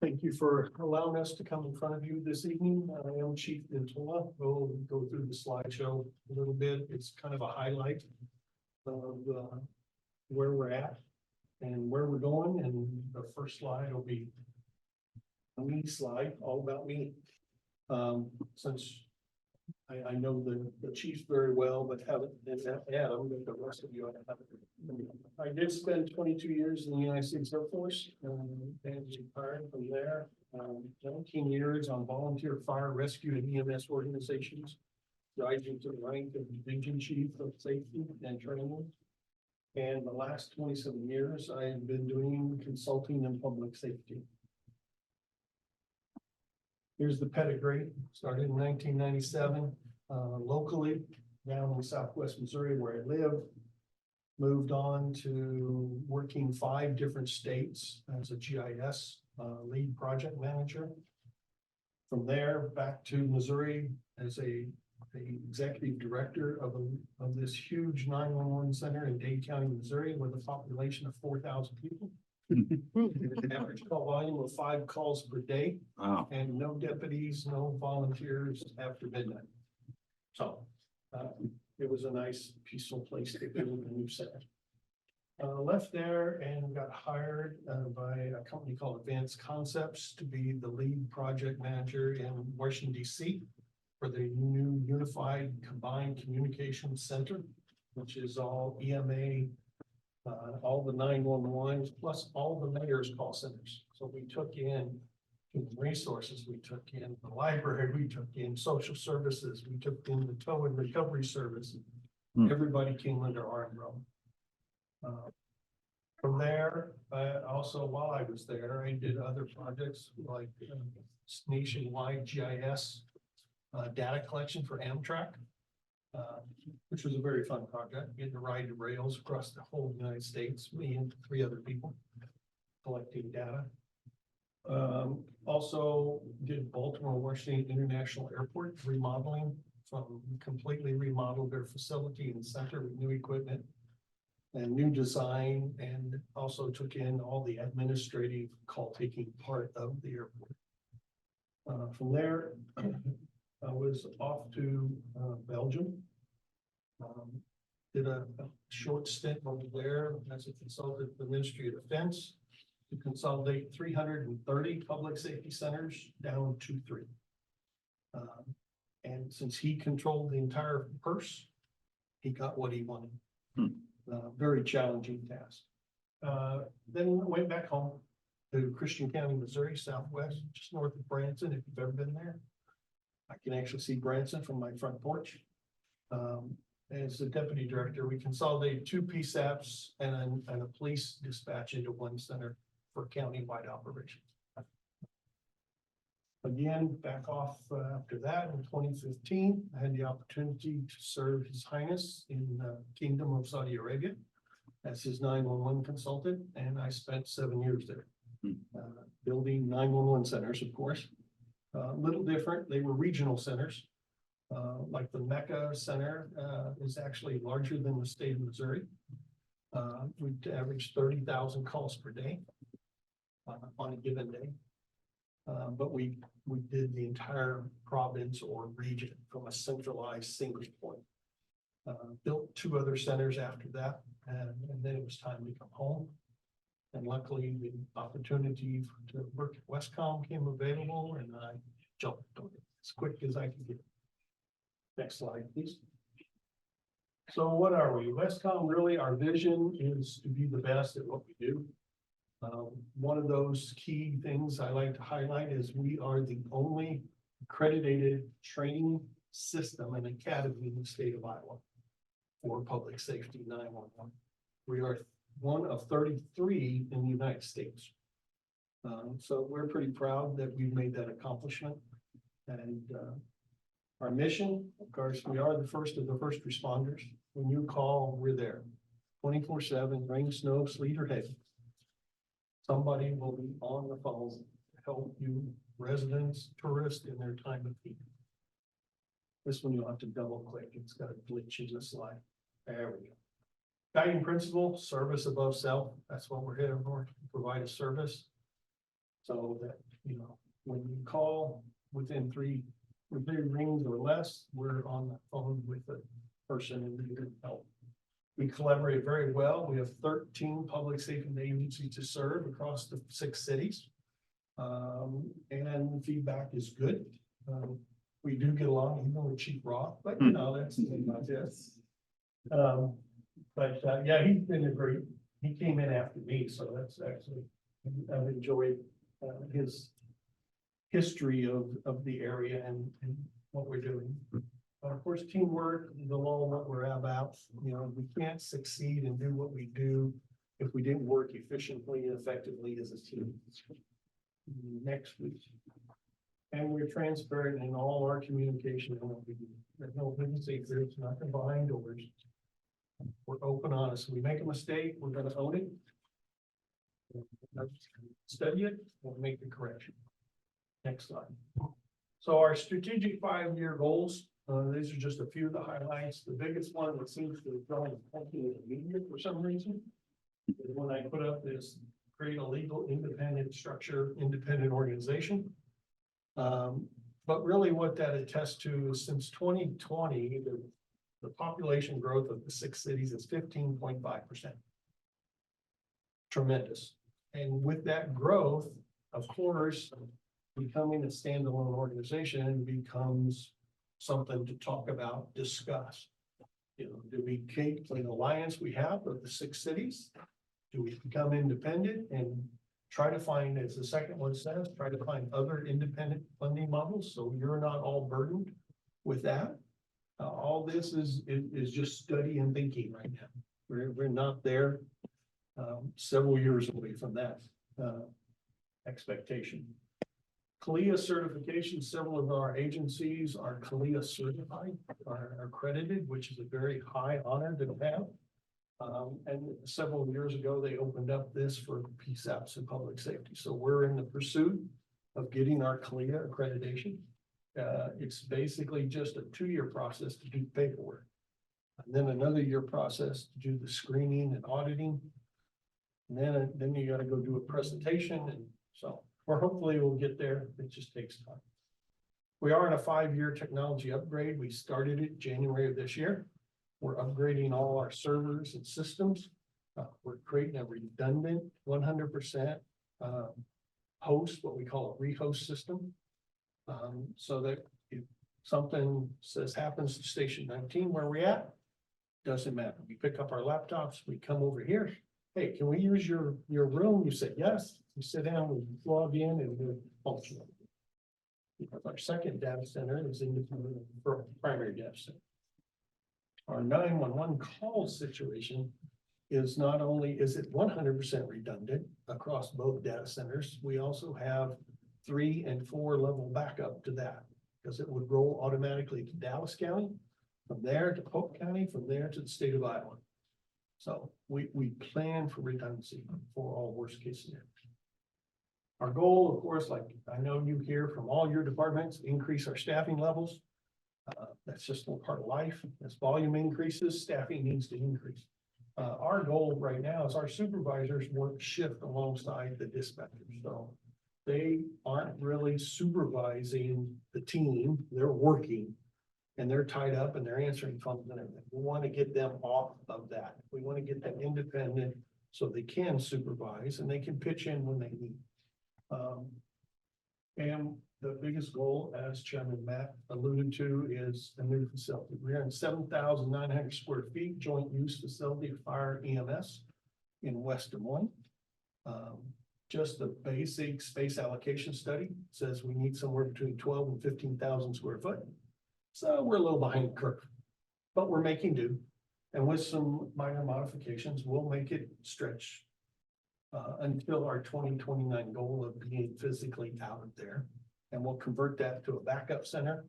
Thank you for allowing us to come in front of you this evening. I am Chief Mentola. We'll go through the slideshow a little bit. It's kind of a highlight of where we're at and where we're going. And the first slide will be a me slide, all about me. Since I know the chiefs very well, but haven't met Adam, but the rest of you I haven't. I did spend 22 years in the United States Air Force and retired from there. 17 years on volunteer fire rescue and EMS organizations, rising to the rank of Division Chief of Safety and Training. And the last 27 years, I have been doing consulting in public safety. Here's the pedigree. Started in 1997, locally down in Southwest Missouri where I live. Moved on to working 5 different states as a GIS lead project manager. From there, back to Missouri as a executive director of this huge 911 center in Dade County, Missouri, with a population of 4,000 people. Average call volume of 5 calls per day. Wow. And no deputies, no volunteers after midnight. So it was a nice peaceful place to be with a new center. Left there and got hired by a company called Advanced Concepts to be the lead project manager in Washington, D.C. for the new Unified Combined Communications Center, which is all EMA, all the 911s, plus all the mayor's call centers. So we took in human resources, we took in the library, we took in social services, we took in the tow and recovery service. Everybody came under our umbrella. From there, also while I was there, I did other projects like nationwide GIS data collection for Amtrak. Which was a very fun project, getting to ride the rails across the whole United States, me and 3 other people collecting data. Also did Baltimore Washington International Airport remodeling, from completely remodeled their facility and center with new equipment and new design, and also took in all the administrative call taking part of the airport. From there, I was off to Belgium. Did a short stint over there as a consultant for the Ministry of Defense to consolidate 330 public safety centers down to 3. And since he controlled the entire purse, he got what he wanted. Very challenging task. Then went back home to Christian County, Missouri, Southwest, just north of Branson, if you've ever been there. I can actually see Branson from my front porch. As the deputy director, we consolidated 2 PSAPs and a police dispatch into 1 center for county-wide operations. Again, back off after that in 2015, I had the opportunity to serve His Highness in the Kingdom of Saudi Arabia as his 911 consultant, and I spent 7 years there. Building 911 centers, of course. A little different, they were regional centers. Like the Mecca Center is actually larger than the state of Missouri. We averaged 30,000 calls per day on a given day. But we did the entire province or region from a centralized single point. Built 2 other centers after that, and then it was time to come home. And luckily, the opportunity to work at Westcom came available, and I jumped on it as quick as I could get. Next slide, please. So what are we? Westcom, really, our vision is to be the best at what we do. One of those key things I like to highlight is we are the only accredited training system and academy in the state of Iowa for public safety 911. We are one of 33 in the United States. So we're pretty proud that we've made that accomplishment. And our mission, of course, we are the first of the first responders. When you call, we're there 24/7, rain, snow, sleet, or hail. Somebody will be on the phone to help you, residents, tourists, in their time of need. This one you'll have to double click. It's got a glitch in the slide. There we go. Guiding principle, service above self. That's what we're here for, provide a service. So that, you know, when you call within 3 rings or less, we're on the phone with the person in need of help. We collaborate very well. We have 13 public safety agencies to serve across the 6 cities. And feedback is good. We do get along even with Chief Roth, but you know, that's not this. Yeah, he's been a great, he came in after me, so that's actually, I've enjoyed his history of the area and what we're doing. Of course, teamwork is all what we're about. You know, we can't succeed and do what we do if we didn't work efficiently and effectively as a team. Next week. And we're transparent in all our communication and what we do. There's no hidden secrets, nothing behind doors. We're open, honest. We make a mistake, we're gonna own it. Study it, we'll make the correction. Next slide. So our strategic 5-year goals, these are just a few of the highlights. The biggest one that seems to have drawn attention to the media for some reason is when I put up this create a legal independent structure, independent organization. But really what that attests to is since 2020, the population growth of the 6 cities is 15.5%. Tremendous. And with that growth, of course, becoming a standalone organization becomes something to talk about, discuss. You know, do we keep an alliance we have of the 6 cities? Do we become independent and try to find, as the second one says, try to find other independent funding models so you're not all burdened with that? All this is just study and thinking right now. We're not there. Several years away from that expectation. CALIA certification, several of our agencies are CALIA certified, are accredited, which is a very high honor to have. And several years ago, they opened up this for PSAPs and public safety. So we're in the pursuit of getting our CLIA accreditation. It's basically just a 2-year process to do paperwork. And then another year process to do the screening and auditing. And then you gotta go do a presentation, and so we're hopefully we'll get there. It just takes time. We are in a 5-year technology upgrade. We started it January of this year. We're upgrading all our servers and systems. We're creating a redundant 100% host, what we call a rehost system. So that if something happens to station 19 where we're at, doesn't matter. We pick up our laptops, we come over here. Hey, can we use your room? You said yes. We sit down, we log in, and we function. Because our second data center is independent from primary data center. Our 911 call situation is not only is it 100% redundant across both data centers, we also have 3 and 4 level backup to that, because it would roll automatically to Dallas County, from there to Polk County, from there to the state of Iowa. So we plan for redundancy for all worst case scenarios. Our goal, of course, like I know you hear from all your departments, increase our staffing levels. That's just a part of life. As volume increases, staffing needs to increase. Our goal right now is our supervisors work shift alongside the dispatchers. So they aren't really supervising the team, they're working. And they're tied up and they're answering phones and everything. We want to get them off of that. We want to get them independent so they can supervise and they can pitch in when they need. And the biggest goal, as Chairman Matt alluded to, is a new facility. We're in 7,900 square feet, joint use facility, fire EMS in West Des Moines. Just the basic space allocation study says we need somewhere between 12 and 15,000 square foot. So we're a little behind the curve, but we're making do. And with some minor modifications, we'll make it stretch until our 2029 goal of being physically out of there. And we'll convert that to a backup center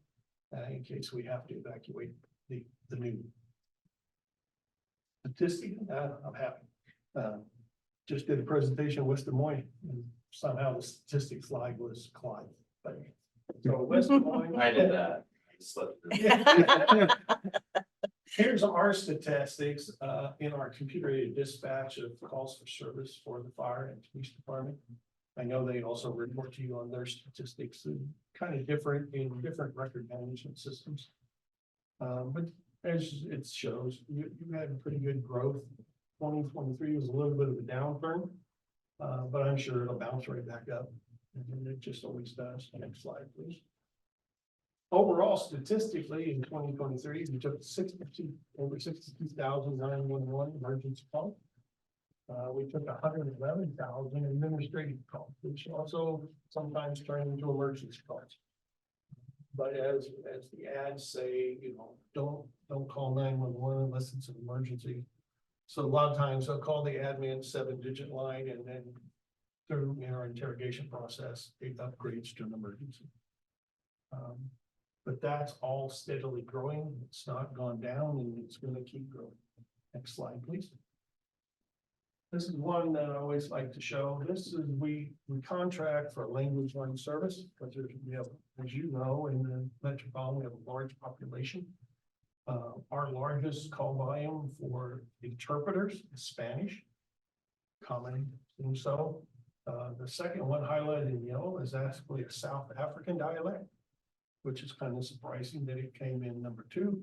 in case we have to evacuate the new. Statistic, I'm happy. Just did a presentation in West Des Moines, and somehow the statistics slide was Clyde. But so West Des Moines. I did that. Here's our statistics in our computer aided dispatch of calls for service for the fire and police department. I know they also report to you on their statistics, kind of different in different record management systems. But as it shows, you had pretty good growth. 2023 was a little bit of a downturn, but I'm sure it'll bounce right back up. And it just always does. Next slide, please. Overall, statistically, in 2023, we took over 62,000 911 emergency calls. We took 111,000 administrative calls, which also sometimes turn into emergency calls. But as the ads say, you know, don't call 911 unless it's an emergency. So a lot of times they'll call the admin 7-digit line, and then through our interrogation process, it upgrades to an emergency. But that's all steadily growing. It's not gone down, and it's going to keep growing. Next slide, please. This is one that I always like to show. This is we contract for a language line service, because we have, as you know, in the metropolitan, we have a large population. Our largest call volume for interpreters is Spanish, common and so. The second one highlighted in yellow is actually a South African dialect, which is kind of surprising that it came in number 2,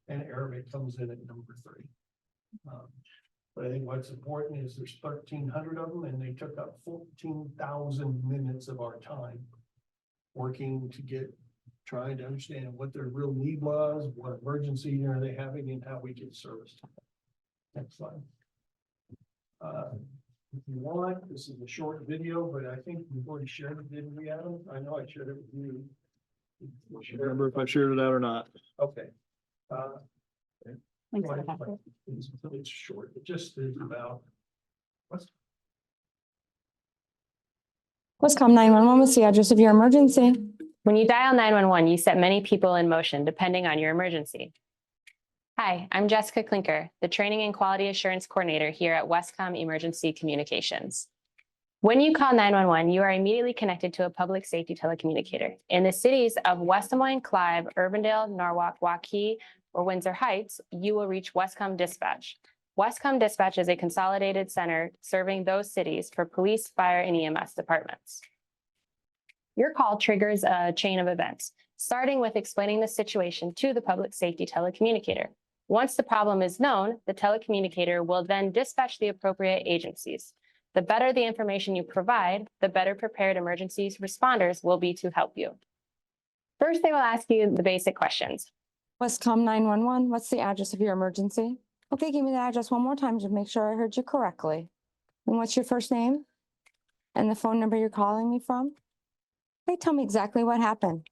and Arabic comes in at number 3. But I think what's important is there's 1,300 of them, and they took up 14,000 minutes of our time working to trying to understand what their real need was, what emergency are they having, and how we get service. Next slide. If you want, this is a short video, but I think we've already shared it, didn't we, Adam? I know I shared it with you. I don't remember if I shared it out or not. Okay. Links to the back. It's short. It just is about Westcom 911, what's the address of your emergency? When you dial 911, you set many people in motion depending on your emergency. Hi, I'm Jessica Klinker, the Training and Quality Assurance Coordinator here at Westcom Emergency Communications. When you call 911, you are immediately connected to a public safety telecommunicator. In the cities of West Des Moines, Clive, Urbandale, Norwalk, Waukee, or Windsor Heights, you will reach Westcom Dispatch. Westcom Dispatch is a consolidated center serving those cities for police, fire, and EMS departments. Your call triggers a chain of events, starting with explaining the situation to the public safety telecommunicator. Once the problem is known, the telecommunicator will then dispatch the appropriate agencies. The better the information you provide, the better prepared emergency responders will be to help you. First, they will ask you the basic questions. Westcom 911, what's the address of your emergency? Okay, give me the address one more time to make sure I heard you correctly. And what's your first name? And the phone number you're calling me from? Okay, tell me exactly what happened.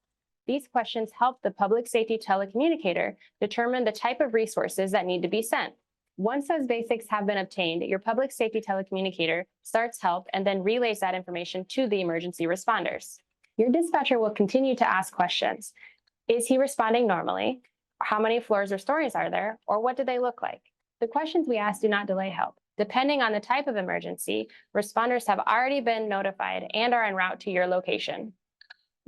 These questions help the public safety telecommunicator determine the type of resources that need to be sent. Once those basics have been obtained, your public safety telecommunicator starts help and then relays that information to the emergency responders. Your dispatcher will continue to ask questions. Is he responding normally? How many floors or stories are there? Or what do they look like? The questions we ask do not delay help. Depending on the type of emergency, responders have already been notified and are en route to your location.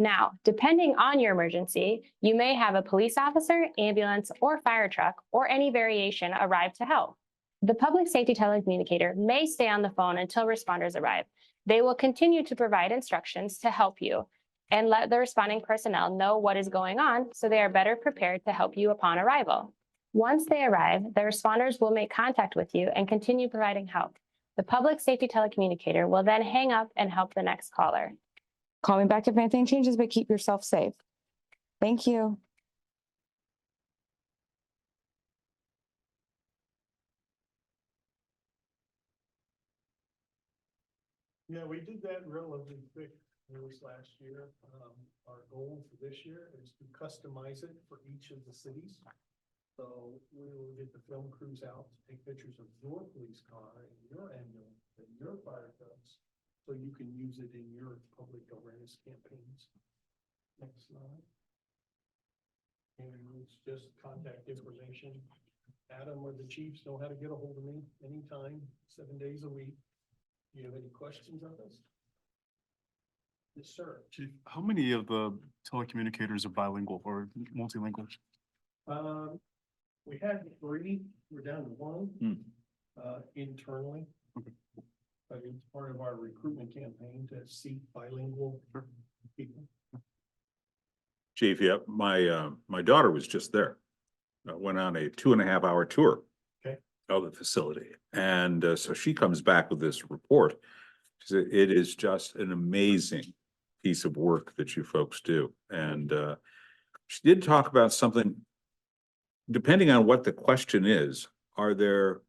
Now, depending on your emergency, you may have a police officer, ambulance, or fire truck, or any variation arrive to help. The public safety telecommunicator may stay on the phone until responders arrive. They will continue to provide instructions to help you and let the responding personnel know what is going on so they are better prepared to help you upon arrival. Once they arrive, the responders will make contact with you and continue providing help. The public safety telecommunicator will then hang up and help the next caller. Call me back if anything changes, but keep yourself safe. Thank you. Yeah, we did that relatively quick this last year. Our goal for this year is to customize it for each of the cities. So we will get the film crews out to take pictures of your police car and your ambulance and your fire trucks, so you can use it in your public awareness campaigns. Next slide. And it's just contact information. Adam or the chiefs know how to get a hold of me anytime, 7 days a week. Do you have any questions on this? Yes, sir. Chief, how many of the telecommunicators are bilingual or multilingual? We had 3, we're down to 1, internally. Okay. But it's part of our recruitment campaign to seek bilingual people. Chief, yeah, my daughter was just there. Went on a 2.5-hour tour. Okay. Of the facility. And so she comes back with this report. She said, it is just an amazing piece of work that you folks do. And she did talk about something, depending on what the question is, are there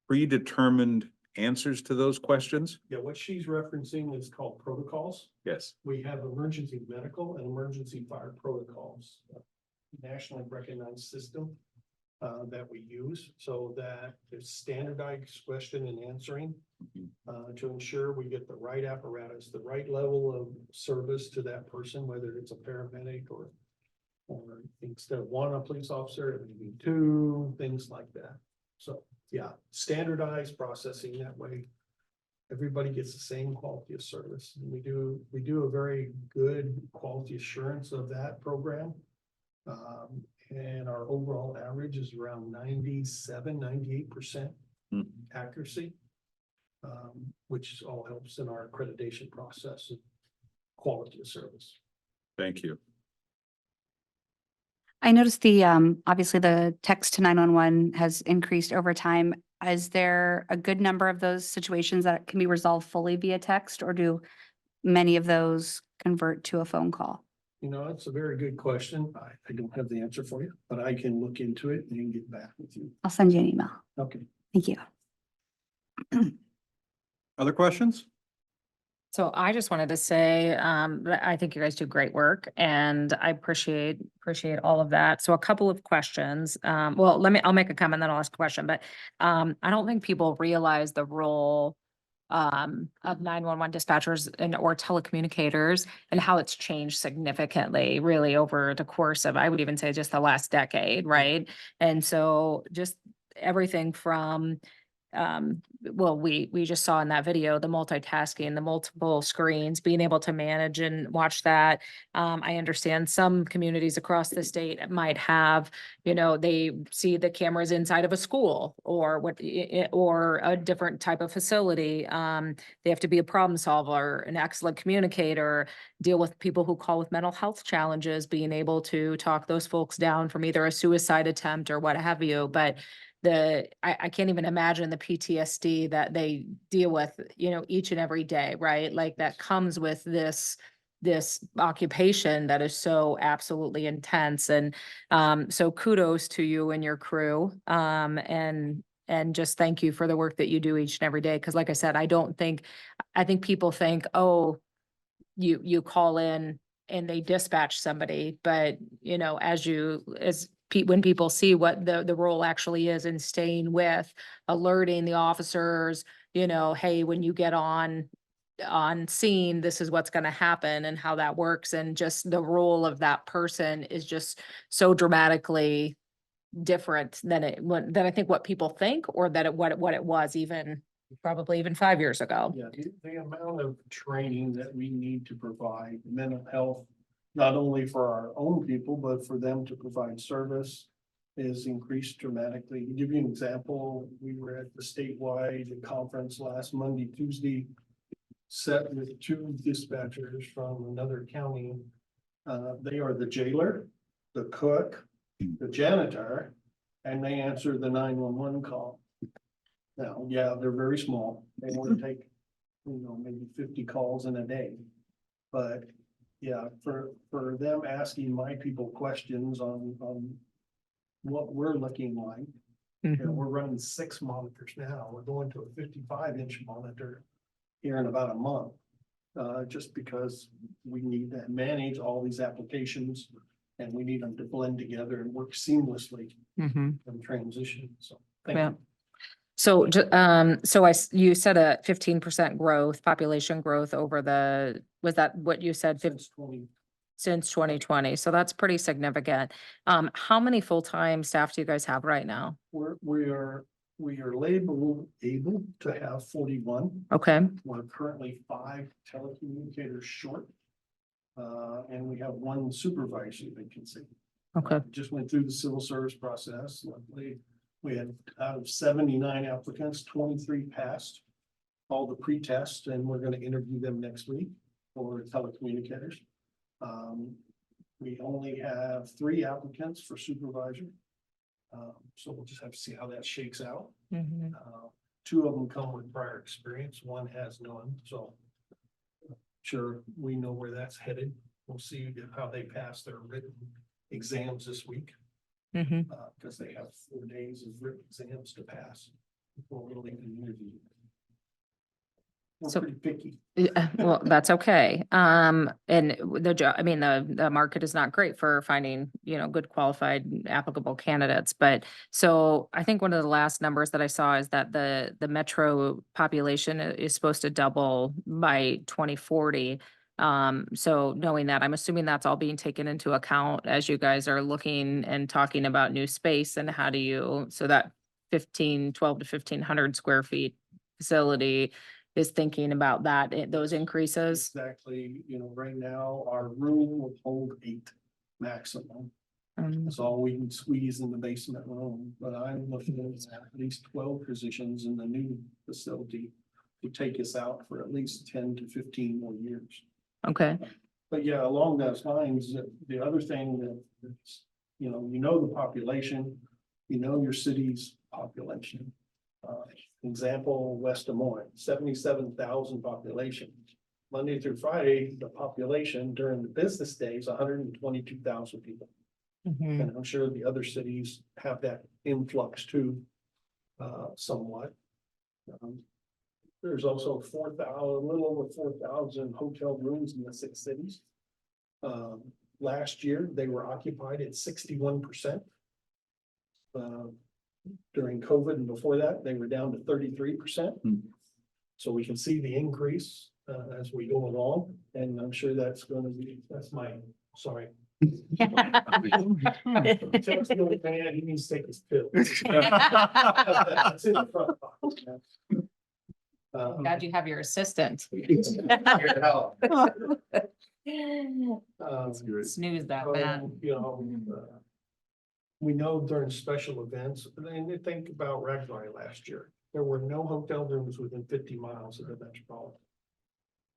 predetermined answers to those questions? Yeah, what she's referencing is called protocols. Yes. We have emergency medical and emergency fire protocols, nationally recognized system that we use, so that it's standardized question and answering to ensure we get the right apparatus, the right level of service to that person, whether it's a paramedic or instead of 1 a police officer, it may be 2, things like that. So yeah, standardized processing, that way everybody gets the same quality of service. And we do a very good quality assurance of that program. And our overall average is around 97–98% accuracy, which all helps in our accreditation process and quality of service. Thank you. I noticed the, obviously the text to 911 has increased over time. Is there a good number of those situations that can be resolved fully via text, or do many of those convert to a phone call? You know, it's a very good question. I don't have the answer for you, but I can look into it and get back with you. I'll send you an email. Okay. Thank you. Other questions? So I just wanted to say, that I think you guys do great work and I appreciate all of that. So a couple of questions. Well, I'll make a comment, then I'll ask a question, but I don't think people realize the role of 911 dispatchers and or telecommunicators and how it's changed significantly really over the course of, I would even say just the last decade, right? And so just everything from well, we just saw in that video, the multitasking, the multiple screens, being able to manage and watch that. I understand some communities across the state might have, they see the cameras inside of a school or or a different type of facility. They have to be a problem solver, an excellent communicator, deal with people who call with mental health challenges, being able to talk those folks down from either a suicide attempt or what have you. But I can't even imagine the PTSD that they deal with, each and every day, right? Like that comes with this occupation that is so absolutely intense. And so kudos to you and your crew. And just thank you for the work that you do each and every day. Cause like I said, I think people think, oh, you call in and they dispatch somebody, but when people see what the role actually is in staying with, alerting the officers, hey, when you get on scene, this is what's going to happen and how that works. And just the role of that person is just so dramatically different than I think what people think, or that what it was even probably even 5 years ago. Yeah, the amount of training that we need to provide mental health, not only for our own people, but for them to provide service is increased dramatically. To give you an example, we were at the statewide conference last Monday, Tuesday, set with 2 dispatchers from another county. They are the jailer, the cook, the janitor, and they answer the 911 call. Now, yeah, they're very small. They only take, maybe 50 calls in a day. But yeah, for them asking my people questions on what we're looking like. We're running 6 monitors now. We're going to a 55-inch monitor here in about a month. Just because we need to manage all these applications and we need them to blend together and work seamlessly and transition. So thank you. So, you said a 15% growth, population growth over was that what you said? Since 2020. So that's pretty significant. How many full-time staff do you guys have right now? We are able to have 41. Okay. We're currently 5 telecommunicators short. And we have 1 supervisor vacancy. Okay. Just went through the civil service process. Luckily, we had out of 79 applicants, 23 passed all the pre-tests, and we're going to interview them next week for telecommunicators. We only have 3 applicants for supervisor. So we'll just have to see how that shakes out. 2 of them come with prior experience. 1 has none. So sure, we know where that's headed. We'll see how they pass their written exams this week. Because they have 4 days of written exams to pass before they can interview. We're pretty picky. Well, that's okay. And the market is not great for finding, good qualified applicable candidates. But so I think one of the last numbers that I saw is that the metro population is supposed to double by 2040. So knowing that, I'm assuming that's all being taken into account as you guys are looking and talking about new space and so that 12 to 1,500 square feet facility is thinking about those increases. Exactly. Right now our room will hold 8 maximum. That's all we can squeeze in the basement room, but I'm looking at least 12 positions in the new facility to take us out for at least 10 to 15 more years. Okay. But yeah, along those lines, the other thing that's, the population, your city's population. Example, West Des Moines, 77,000 population. Monday through Friday, the population during the business days, 122,000 people. And I'm sure the other cities have that influx too, somewhat. There's also a little over 4,000 hotel rooms in the 6 cities. Last year, they were occupied at 61%. During COVID and before that, they were down to 33%. So we can see the increase, as we go along, and I'm sure that's gonna be, that's my, sorry. Jeff's the only man, he needs to take his pill. That's in the front box. Glad you have your assistant. Here to help. That's great. Snooze that So, man. you know, we know during special events, and you think about Ragbri last year, there were no hotel rooms within 50 miles of the metropolitan.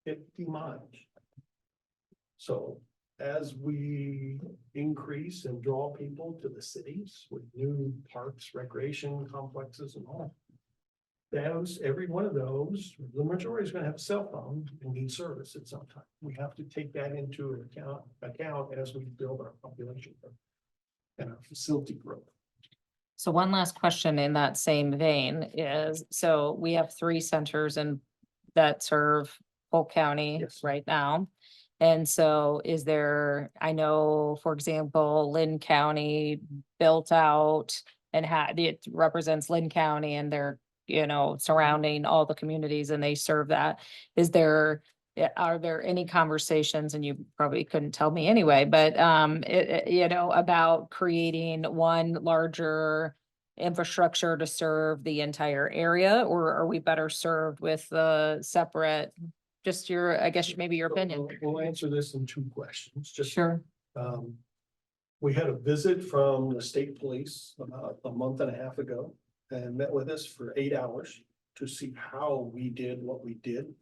50 miles. So as we increase and draw people to the cities with new parks, recreation complexes and all. Those, every one of those, the majority is gonna have a cell phone and need service at some time. We have to take that into account as we build our population growth and our facility growth. So one last question in that same vein is, so we have 3 centers that serve Polk County Yes. right now. And so is there, I know, for example, Lynn County built out and it represents Lynn County and they're, surrounding all the communities and they serve that. Are there any conversations, and you probably couldn't tell me anyway, but about creating one larger infrastructure to serve the entire area, or are we better served with the separate, just I guess maybe your opinion? We'll answer this in 2 questions, just. Sure. We had a visit from the state police about a month and a half ago and met with us for 8 hours to see how we did what we did,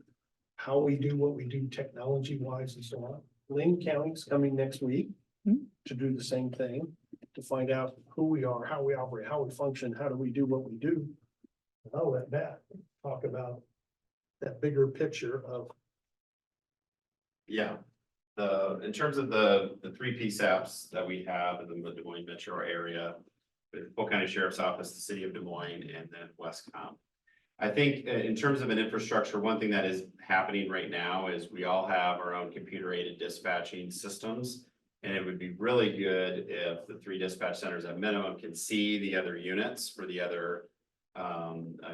how we do what we do technology wise and so on. Lynn County's coming next week to do the same thing, to find out who we are, how we operate, how we function, how do we do what we do. And I'll let Matt talk about that bigger picture of. Yeah, in terms of the 3 PSAPs that we have in the Des Moines metro area, the Polk County Sheriff's Office, the city of Des Moines, and then Westcom. I think in terms of an infrastructure, one thing that is happening right now is we all have our own computer-aided dispatching systems. And it would be really good if the 3 dispatch centers at minimum can see the other units for the other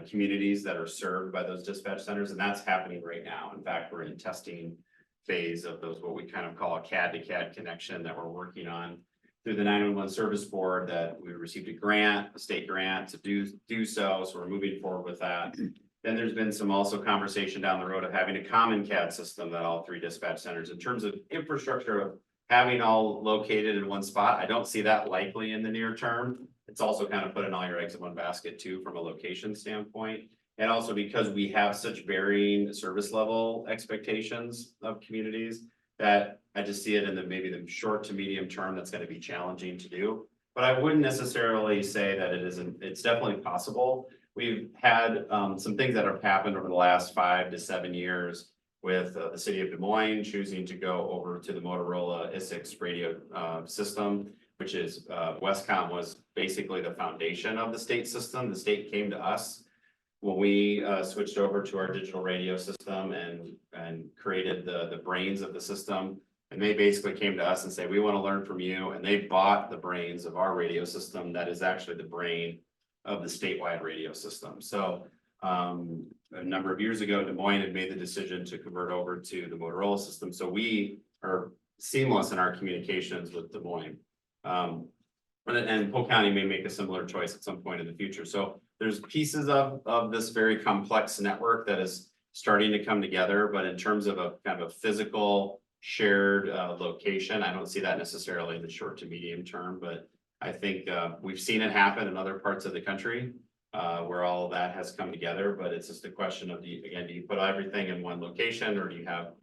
communities that are served by those dispatch centers. And that's happening right now. In fact, we're in testing phase of those, what we kind of call a CAD to CAD connection that we're working on through the 911 service board, that we received a state grant to do so. So we're moving forward with that. Then there's been some also conversation down the road of having a common CAD system that all 3 dispatch centers, in terms of infrastructure of having all located in one spot. I don't see that likely in the near term. It's also kind of putting all your eggs in one basket too, from a location standpoint. And also because we have such varying service level expectations of communities, that I just see it in maybe the short to medium term, that's going to be challenging to do. But I wouldn't necessarily say that it isn't. It's definitely possible. We've had some things that have happened over the last 5 to 7 years with the city of Des Moines choosing to go over to the Motorola ISIX radio system, which is Westcom was basically the foundation of the state system. The state came to us when we switched over to our digital radio system and created the brains of the system. And they basically came to us and say, we want to learn from you. And they bought the brains of our radio system that is actually the brain of the statewide radio system. So a number of years ago, Des Moines had made the decision to convert over to the Motorola system. So we are seamless in our communications with Des Moines. And Polk County may make a similar choice at some point in the future. So there's pieces of this very complex network that is starting to come together, but in terms of a kind of a physical shared location, I don't see that necessarily in the short to medium term, but I think we've seen it happen in other parts of the country where all of that has come together, but it's just a question of, do you put everything in one location, or do you have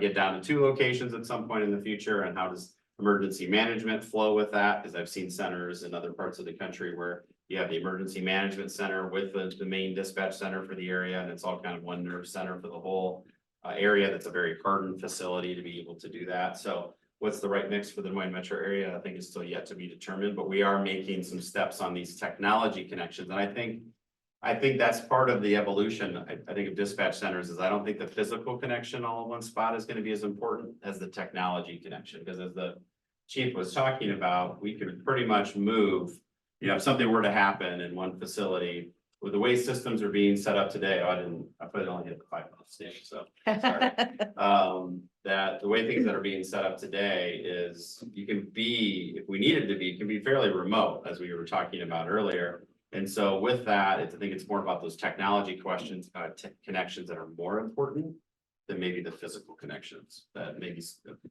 get down to 2 locations at some point in the future, and how does emergency management flow with that? Because I've seen centers in other parts of the country where you have the emergency management center with the main dispatch center for the area, and it's all kind of one nerve center for the whole area. That's a very hardened facility to be able to do that. So what's the right mix for the Des Moines metro area, I think is still yet to be determined, but we are making some steps on these technology connections. And I think that's part of the evolution, I think, of dispatch centers. Is I don't think the physical connection all in one spot is going to be as important as the technology connection, because as the chief was talking about, we could pretty much move, if something were to happen in one facility, with the way systems are being set up today, I put it only hit the 5 minute stage, so. sorry. That the way things that are being set up today is you can be, if we needed to be, can be fairly remote, as we were talking about earlier. And so with that, I think it's more about those technology questions, connections that are more important than maybe the physical connections that maybe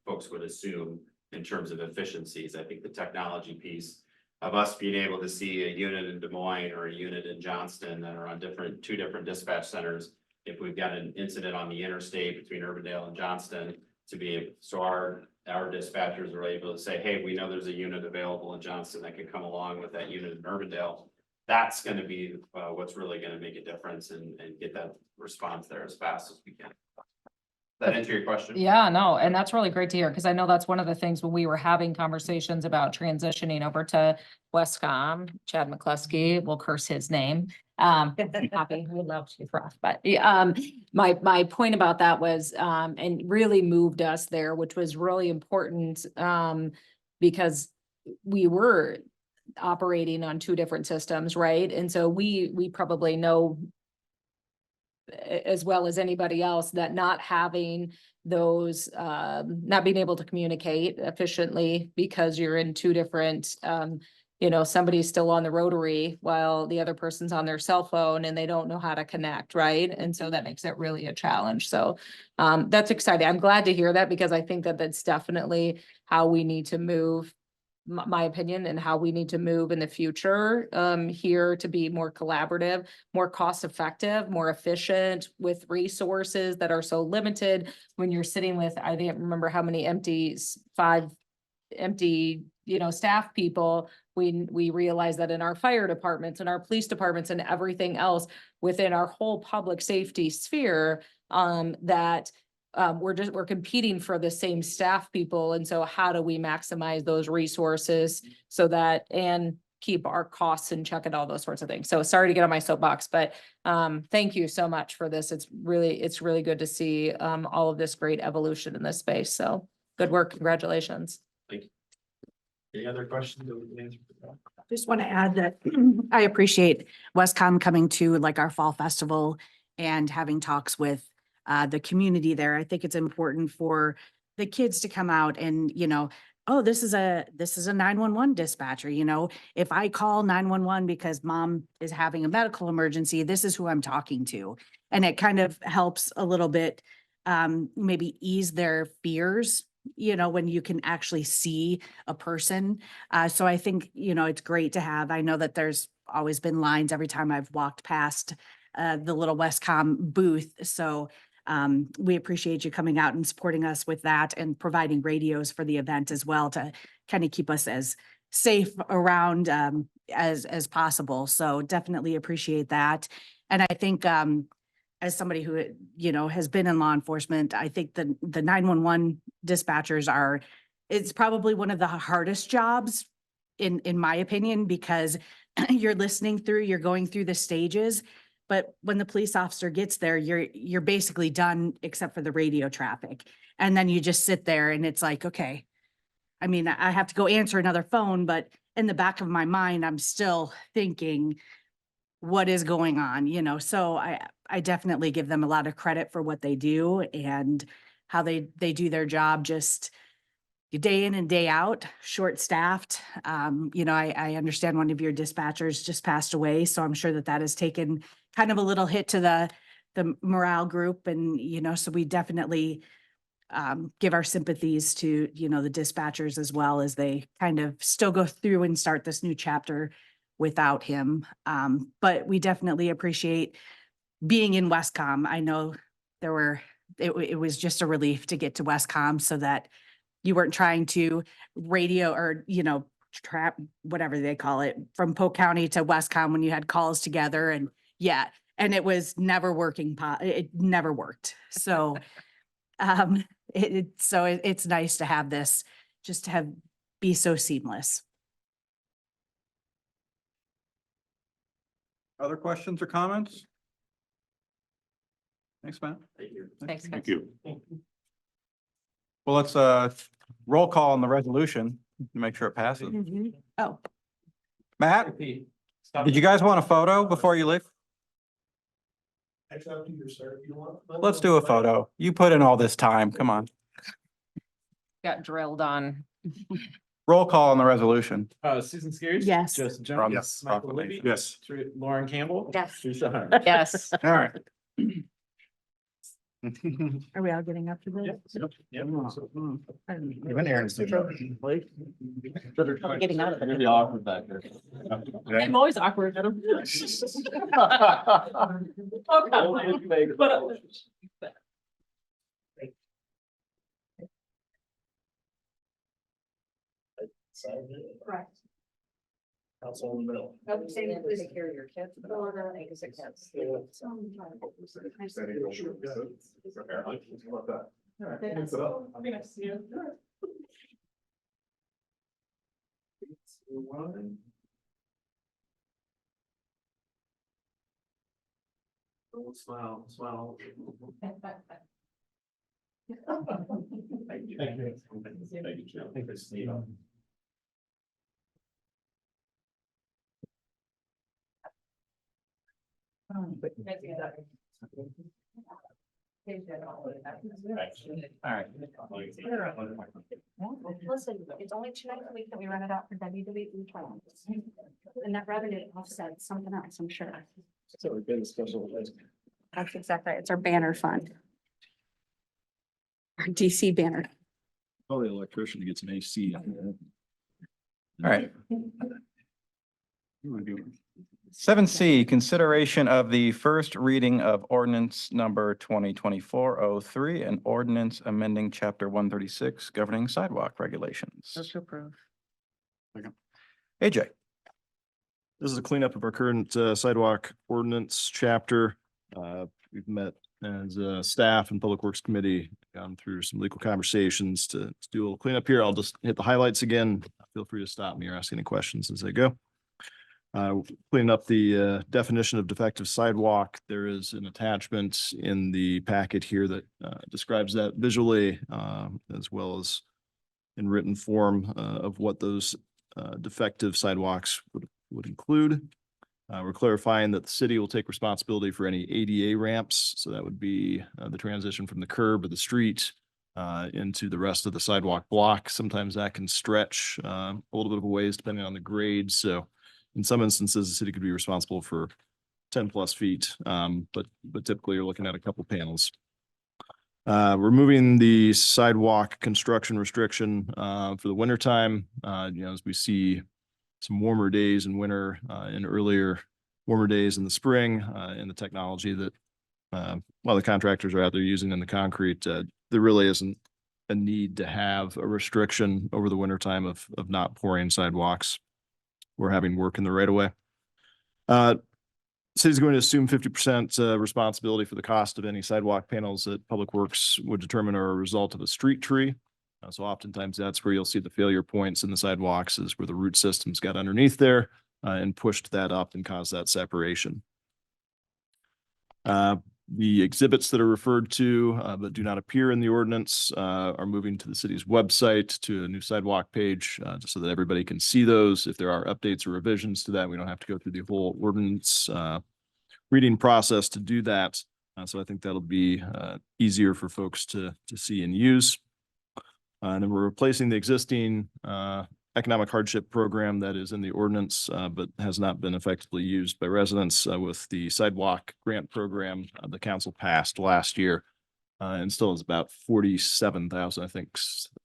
folks would assume in terms of efficiencies. I think the technology piece of us being able to see a unit in Des Moines or a unit in Johnston that are on two different dispatch centers. If we've got an incident on the interstate between Urbandale and Johnston, so our dispatchers are able to say, hey, we know there's a unit available in Johnston that can come along with that unit in Urbandale. That's going to be what's really going to make a difference and get that response there as fast as we can. That answer your question? Yeah, no, and that's really great to hear, because I know that's one of the things when we were having conversations about transitioning over to Westcom, Chad McCluskey, we'll curse his name. Happy, we love to rough, but my point about that was and really moved us there, which was really important because we were operating on 2 different systems, right? And so we probably know as well as anybody else that not having those, not being able to communicate efficiently because you're in 2 different, somebody's still on the rotary while the other person's on their cell phone and they don't know how to connect, right? And so that makes it really a challenge. So that's exciting. I'm glad to hear that, because I think that that's definitely how we need to move, my opinion, and how we need to move in the future here to be more collaborative, more cost effective, more efficient with resources that are so limited. When you're sitting with, I didn't remember how many 5 empty, staff people, we realize that in our fire departments and our police departments and everything else within our whole public safety sphere, that we're competing for the same staff people. And so how do we maximize those resources so that, and keep our costs in check and all those sorts of things. So sorry to get on my soapbox, but thank you so much for this. It's really good to see all of this great evolution in this space. So good work. Congratulations. Thank you. Any other questions that we can answer? Just want to add that I appreciate Westcom coming to like our fall festival and having talks with the community there. I think it's important for the kids to come out and, oh, this is a 911 dispatcher. If I call 911 because mom is having a medical emergency, this is who I'm talking to. And it kind of helps a little bit maybe ease their fears, when you can actually see a person. So I think, it's great to have. I know that there's always been lines every time I've walked past the little Westcom booth. So we appreciate you coming out and supporting us with that and providing radios for the event as well to kind of keep us as safe around as possible. So definitely appreciate that. And I think as somebody who, has been in law enforcement, I think the 911 dispatchers it's probably one of the hardest jobs in my opinion, because you're you're going through the stages. But when the police officer gets there, you're basically done except for the radio traffic. And then you just sit there and it's like, okay, I mean, I have to go answer another phone, but in the back of my mind, I'm still thinking, what is going on? So I definitely give them a lot of credit for what they do and how they do their job just day in and day out, short staffed. I understand one of your dispatchers just passed away. So I'm sure that has taken kind of a little hit to the morale group. And, so we definitely give our sympathies to, the dispatchers as well as they kind of still go through and start this new chapter without him. But we definitely appreciate being in Westcom. I know it was just a relief to get to Westcom so that you weren't trying to radio or, trap, whatever they call it, from Polk County to Westcom when you had calls together. And and it was never working. It never worked. So, it's nice to have this, just to be so seamless. Other questions or comments? Thanks, Matt. Thank you. Thanks, Thank guys. you. Well, let's roll call on the resolution to make sure it passes. Oh, Matt, did you guys want a photo before you leave? It's up to you, sir. If you want. Let's do a photo. You put in all this time. Come on. Got drilled on. Roll call on the resolution. Susan Skiris. Yes. Justin Or on Jones. the Michael proclamation. Libby. Yes. Lauren Campbell. Yes. Teresa Harms. Yes. All right. Are we all getting up to this? Yep. Even Aaron's doing Getting out of You're gonna be awkward back there. I'm always awkward at them. Correct. Council in the middle. Take care of your kids. I'll be nice to you. Smile, smile. Thank you. Thank you. Thank you, Jim. Thank you. All right. Listen, it's only 2 nights a week that we run it out for WWE trials. And that revenue offsets something else, I'm sure. So we've been special. That's exactly right. It's our banner fund. Our DC banner. Oh, the electrician gets an AC. All right. 7C, consideration of the first reading of ordinance number 2024-03 and ordinance amending chapter 136 governing sidewalk regulations. Move to approve. AJ. This is a cleanup of our current sidewalk ordinance chapter. We've met as a staff and Public Works Committee, gone through some legal conversations to do a little cleanup here. I'll just hit the highlights again. Feel free to stop me or ask any questions as I go. Cleaning up the definition of defective sidewalk. There is an attachment in the packet here that describes that visually, as well as in written form of what those defective sidewalks would include. We're clarifying that the city will take responsibility for any ADA ramps. So that would be the transition from the curb or the street into the rest of the sidewalk block. Sometimes that can stretch a little bit of a ways depending on the grade. So in some instances, the city could be responsible for 10+ feet, but typically you're looking at a couple panels. Removing the sidewalk construction restriction for the wintertime, as we see some warmer days in winter and earlier warmer days in the spring, and the technology that while the contractors are out there using in the concrete, there really isn't a need to have a restriction over the wintertime of not pouring sidewalks. We're having work in the right of way. City's going to assume 50% responsibility for the cost of any sidewalk panels that Public Works would determine are a result of a street tree. So oftentimes that's where you'll see the failure points in the sidewalks, is where the root systems got underneath there and pushed that up and caused that separation. The exhibits that are referred to but do not appear in the ordinance are moving to the city's website to a new sidewalk page, just so that everybody can see those. If there are updates or revisions to that, we don't have to go through the whole ordinance reading process to do that. So I think that'll be easier for folks to see and use. And then we're replacing the existing economic hardship program that is in the ordinance, but has not been effectively used by residents with the sidewalk grant program the council passed last year. And still has about 47,000, I think,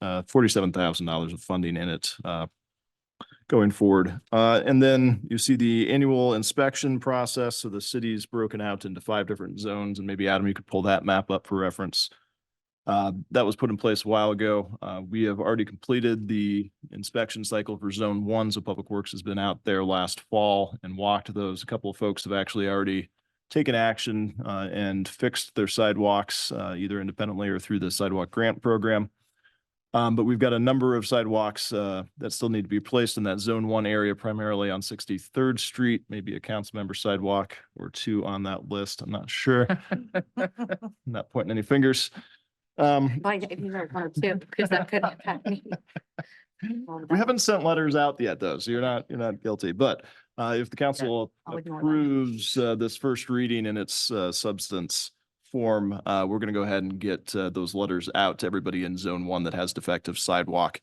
$47,000 of funding in it going forward. And then you see the annual inspection process. So the city's broken out into 5 different zones, and maybe Adam, you could pull that map up for reference. That was put in place a while ago. We have already completed the inspection cycle for Zone 1. So Public Works has been out there last fall and walked those. A couple of folks have actually already taken action and fixed their sidewalks, either independently or through the sidewalk grant program. But we've got a number of sidewalks that still need to be placed in that Zone 1 area, primarily on 63rd Street, maybe a council member sidewalk or 2 on that list. I'm not sure. I'm not pointing any fingers. Like if you were 1 or 2, because that could impact me. We haven't sent letters out yet, though, so you're not guilty, but if the council I'll ignore that. approves this first reading in its substance form, we're gonna go ahead and get those letters out to everybody in zone 1 that has defective sidewalk.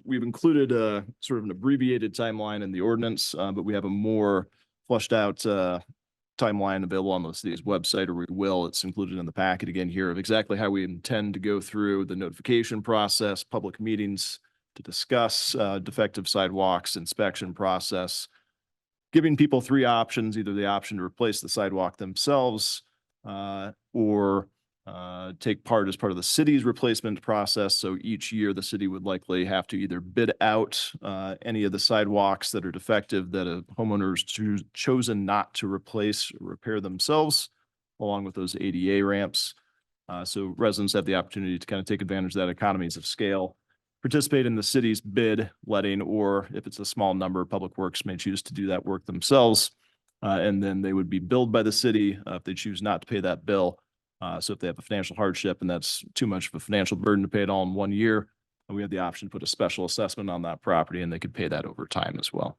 We've included a sort of an abbreviated timeline in the ordinance, but we have a more fleshed out timeline available on the city's website, or we will. It's included in the packet again here of exactly how we intend to go through the notification process, public meetings to discuss defective sidewalks, inspection process, giving people 3 options, either the option to replace the sidewalk themselves or take part as part of the city's replacement process. So each year, the city would likely have to either bid out any of the sidewalks that are defective that a homeowner's chosen not to replace or repair themselves, along with those ADA ramps. So residents have the opportunity to kind of take advantage of that economies of scale, participate in the city's bid letting, or if it's a small number, Public Works may choose to do that work themselves. And then they would be billed by the city if they choose not to pay that bill. So if they have a financial hardship and that's too much of a financial burden to pay it all in 1 year, we have the option to put a special assessment on that property and they could pay that over time as well.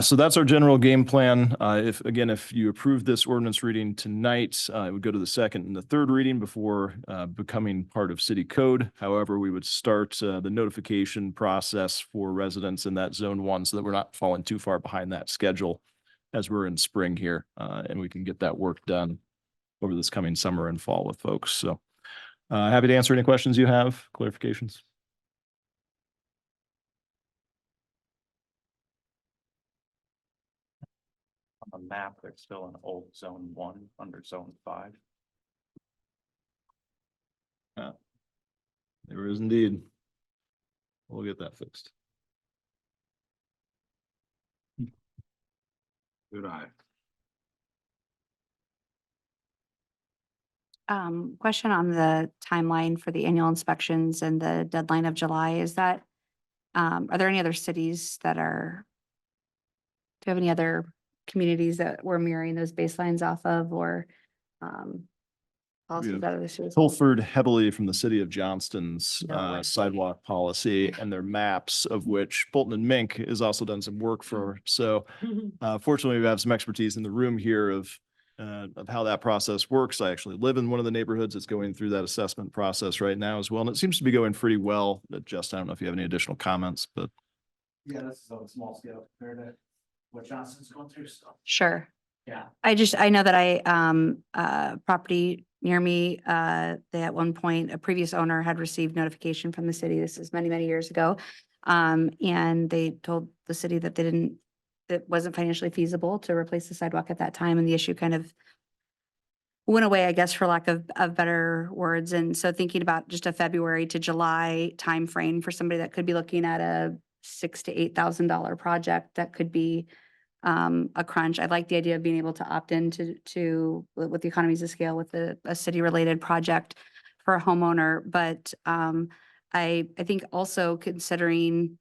So that's our general game plan. If you approve this ordinance reading tonight, it would go to the second and the third reading before becoming part of city code. However, we would start the notification process for residents in that zone 1 so that we're not falling too far behind that schedule as we're in spring here, and we can get that work done over this coming summer and fall with folks. So happy to answer any questions you have, clarifications. On the map, there's still an old zone 1 under zone 5. There is indeed. We'll get that fixed. Good eye. Question on the timeline for the annual inspections and the deadline of July, is that, are there any other cities that are, do you have any other communities that we're mirroring those baselines off of, or policies that other cities? Pilfered heavily from the city of Johnston's No way. sidewalk policy and their maps, of which Bolton and Mink has also done some work for. So fortunately, we have some expertise in the room here of how that process works. I actually live in one of the neighborhoods that's going through that assessment process right now as well. And it seems to be going pretty well. Just, I don't know if you have any additional comments, but. Yeah, this is on a small scale compared to what Johnson's going through, so. Sure. Yeah. I know that property near me, they at one point, a previous owner had received notification from the city. This is many, many years ago. And they told the city that it wasn't financially feasible to replace the sidewalk at that time. And the issue kind of went away, I guess, for lack of better words. And so thinking about just a February to July timeframe for somebody that could be looking at a $6,000 to $8,000 project, that could be a crunch. I like the idea of being able to opt into with the economies of scale with a city related project for a homeowner. But I think also considering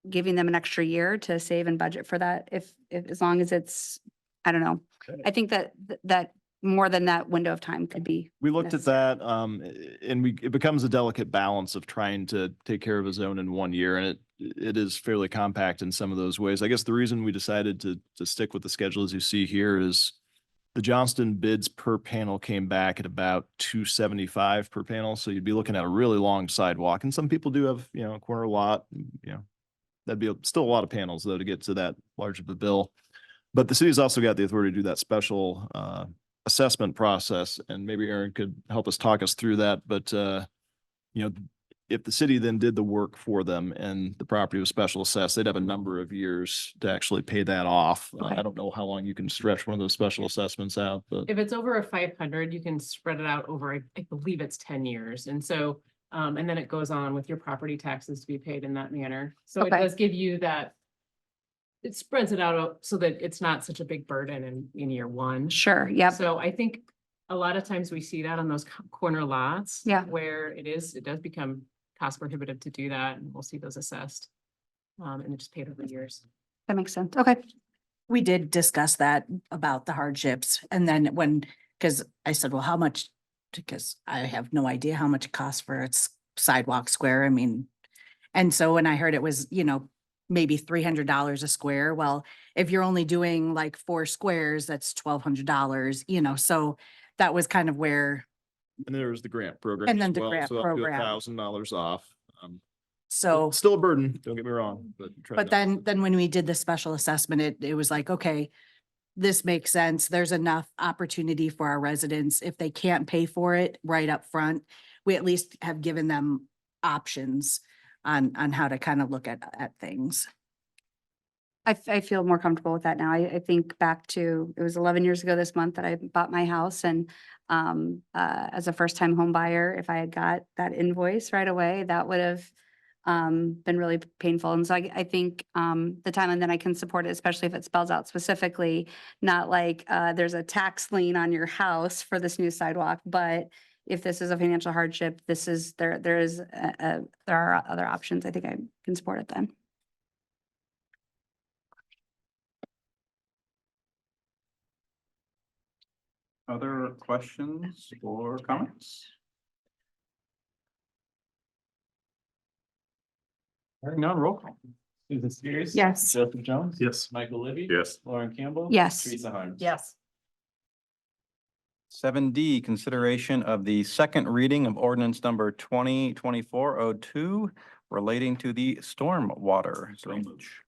giving them an extra year to save and budget for that, if as long as it's, I don't know. I think that more than that window of time could be. We looked at that, and it becomes a delicate balance of trying to take care of a zone in 1 year, and it is fairly compact in some of those ways. I guess the reason we decided to stick with the schedule as you see here is the Johnston bids per panel came back at about $275 per panel. So you'd be looking at a really long sidewalk, and some people do have, a corner lot, that'd be still a lot of panels though to get to that large of a bill. But the city's also got the authority to do that special assessment process, and maybe Aaron could help us talk us through that. But if the city then did the work for them and the property was special assessed, they'd have a number of years to actually pay that off. Okay. I don't know how long you can stretch one of those special assessments out, but If it's over a 500, you can spread it out over, I believe it's 10 years. And so, and then it goes on with your property taxes to be paid in that manner. So it Okay. does give you that, it spreads it out so that it's not such a big burden in year 1. Sure. Yep. So I think a lot of times we see that on those corner lots. Yeah. Where it does become cost prohibitive to do that, and we'll see those assessed. And it's paid over years. That makes sense. Okay. We did discuss that about the hardships. And then because I said, well, how much, because I have no idea how much it costs for sidewalk square. I mean, and so when I heard it was, maybe $300 a square, well, if you're only doing like 4 squares, that's $1,200, so that was kind of where, And there's the grant program. And then as the well, grant so up to program. $1,000 off. so. Still a burden, don't get me wrong, but. try But not- then when we did the special assessment, it was like, okay, this makes sense. There's enough opportunity for our residents. If they can't pay for it right up front, we at least have given them options on how to kind of look at things. I feel more comfortable with that now. I think back to, it was 11 years ago this month that I bought my house, and as a first time home buyer, if I had got that invoice right away, that would have been really painful. And so I think the time, and then I can support it, especially if it spells out specifically, not like there's a tax lien on your house for this new sidewalk, but if this is a financial hardship, there are other options. I think I can support it then. Other questions or comments? Hearing none, roll call. Susan Spears. Yes. Joseph Jones. Yes. Michael Libby. Yes. Lauren Campbell. Yes. Teresa Harms. Yes. 7D, consideration of the second reading of ordinance number 2024-02 relating to the stormwater drainage.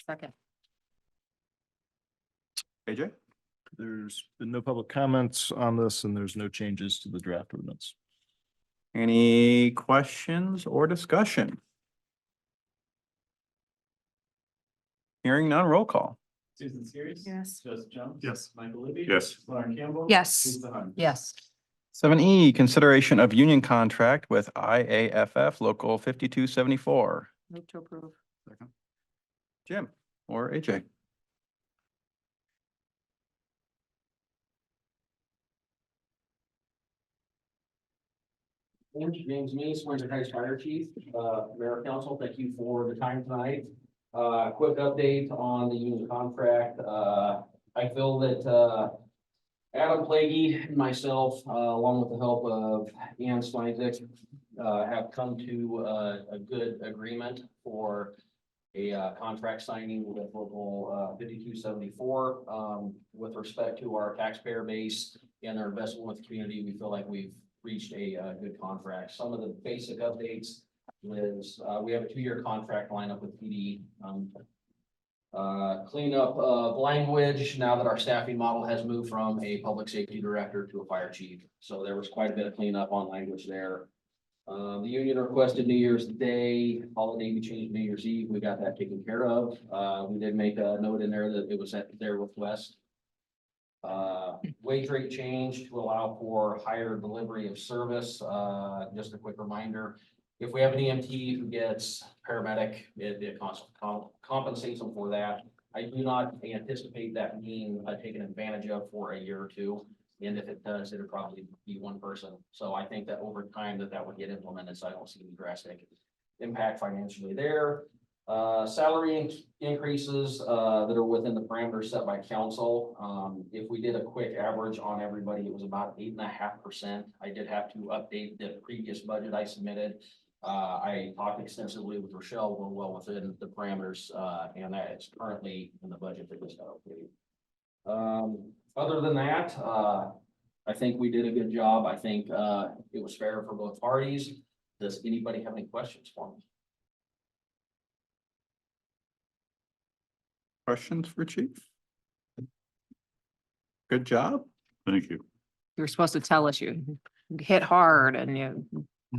Second. AJ? There's been no public comments on this, and there's no changes to the draft ordinance. Any questions or discussion? Hearing none, roll call. Susan Spears. Yes. Joseph Jones. Yes. Michael Libby. Yes. Lauren Campbell. Yes. Teresa Harms. Yes. 7E, consideration of union contract with IAFF Local 5274. Move to approve. Jim or AJ? James Meese, Windsor Heights Fire Chief, Mayor Council, thank you for the time tonight. Quick update on the union contract. I feel that, Adam Plaguey and myself, along with the help of Ann Steinzek, have come to a good agreement for a contract signing with local 5274. With respect to our taxpayer base and our investment with the community, we feel like we've reached a good contract. Some of the basic updates is we have a 2-year contract lineup with PD. Cleanup of language now that our staffing model has moved from a public safety director to a fire chief. So there was quite a bit of cleanup on language there. The union requested New Year's Day holiday be changed to New Year's Eve. We got that taken care of. We did make a note in there that it was at their request. Wage rate change to allow for higher delivery of service. Just a quick reminder, if we have an EMT who gets paramedic, it compensates them for that. I do not anticipate that being taken advantage of for a year or two. And if it does, it'll probably be one person. So I think that over time that would get implemented. So I don't see any drastic impact financially there. Salary increases that are within the parameters set by council. If we did a quick average on everybody, it was about 8.5%. I did have to update the previous budget I submitted. I talked extensively with Rochelle. We're well within the parameters, and that is currently in the budget that was updated. Other than that, I think we did a good job. I think it was fair for both parties. Does anybody have any questions for me? Questions for Chief? Good job. Thank you. You were supposed to tell us you hit hard and you.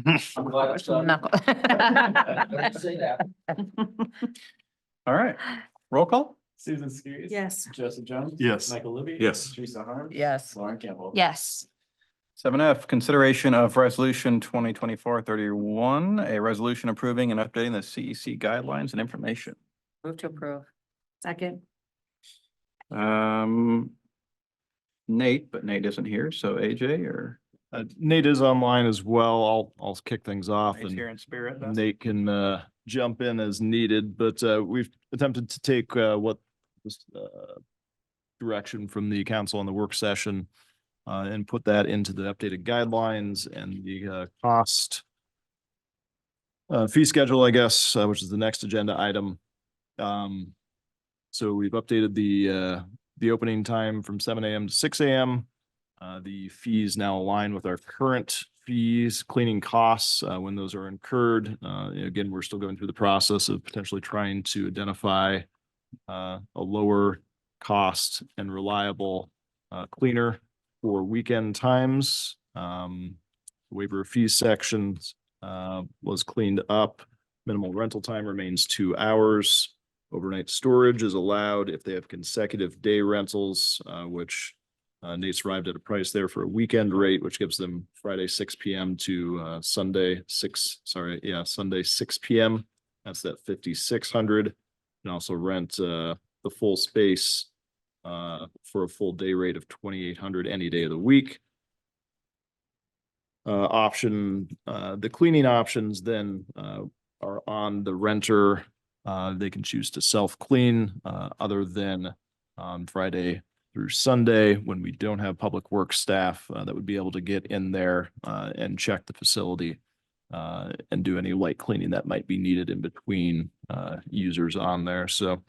I'm glad it's done. Knuckle. I didn't say that. All right, roll call. Susan Spears. Yes. Joseph Jones. Yes. Michael Libby. Yes. Teresa Harms. Yes. Lauren Campbell. Yes. 7F, consideration of resolution 2024-31, a resolution approving and updating the CEC guidelines and information. Move to approve. Second. Nate, but Nate isn't here, so AJ or Nate is online as well. I'll kick things off Nate's and here in spirit. Nate can jump in as needed, but we've attempted to take what was direction from the council on the work session and put that into the updated guidelines and the cost Fee schedule, I guess, which is the next agenda item. So we've updated the opening time from 7 a.m. to 6 a.m. The fees now align with our current fees, cleaning costs, when those are incurred. Again, we're still going through the process of potentially trying to identify a lower cost and reliable cleaner for weekend times. Waiver of fees sections was cleaned up. Minimal rental time remains 2 hours. Overnight storage is allowed if they have consecutive day rentals, which Nate's arrived at a price there for a weekend rate, which gives them Friday 6 p.m. to Sunday 6 p.m. That's that 5,600. And also rent the full space for a full day rate of 2,800 any day of the week. The cleaning options then are on the renter. They can choose to self-clean other than on Friday through Sunday when we don't have public works staff that would be able to get in there and check the facility and do any light cleaning that might be needed in between users on there. So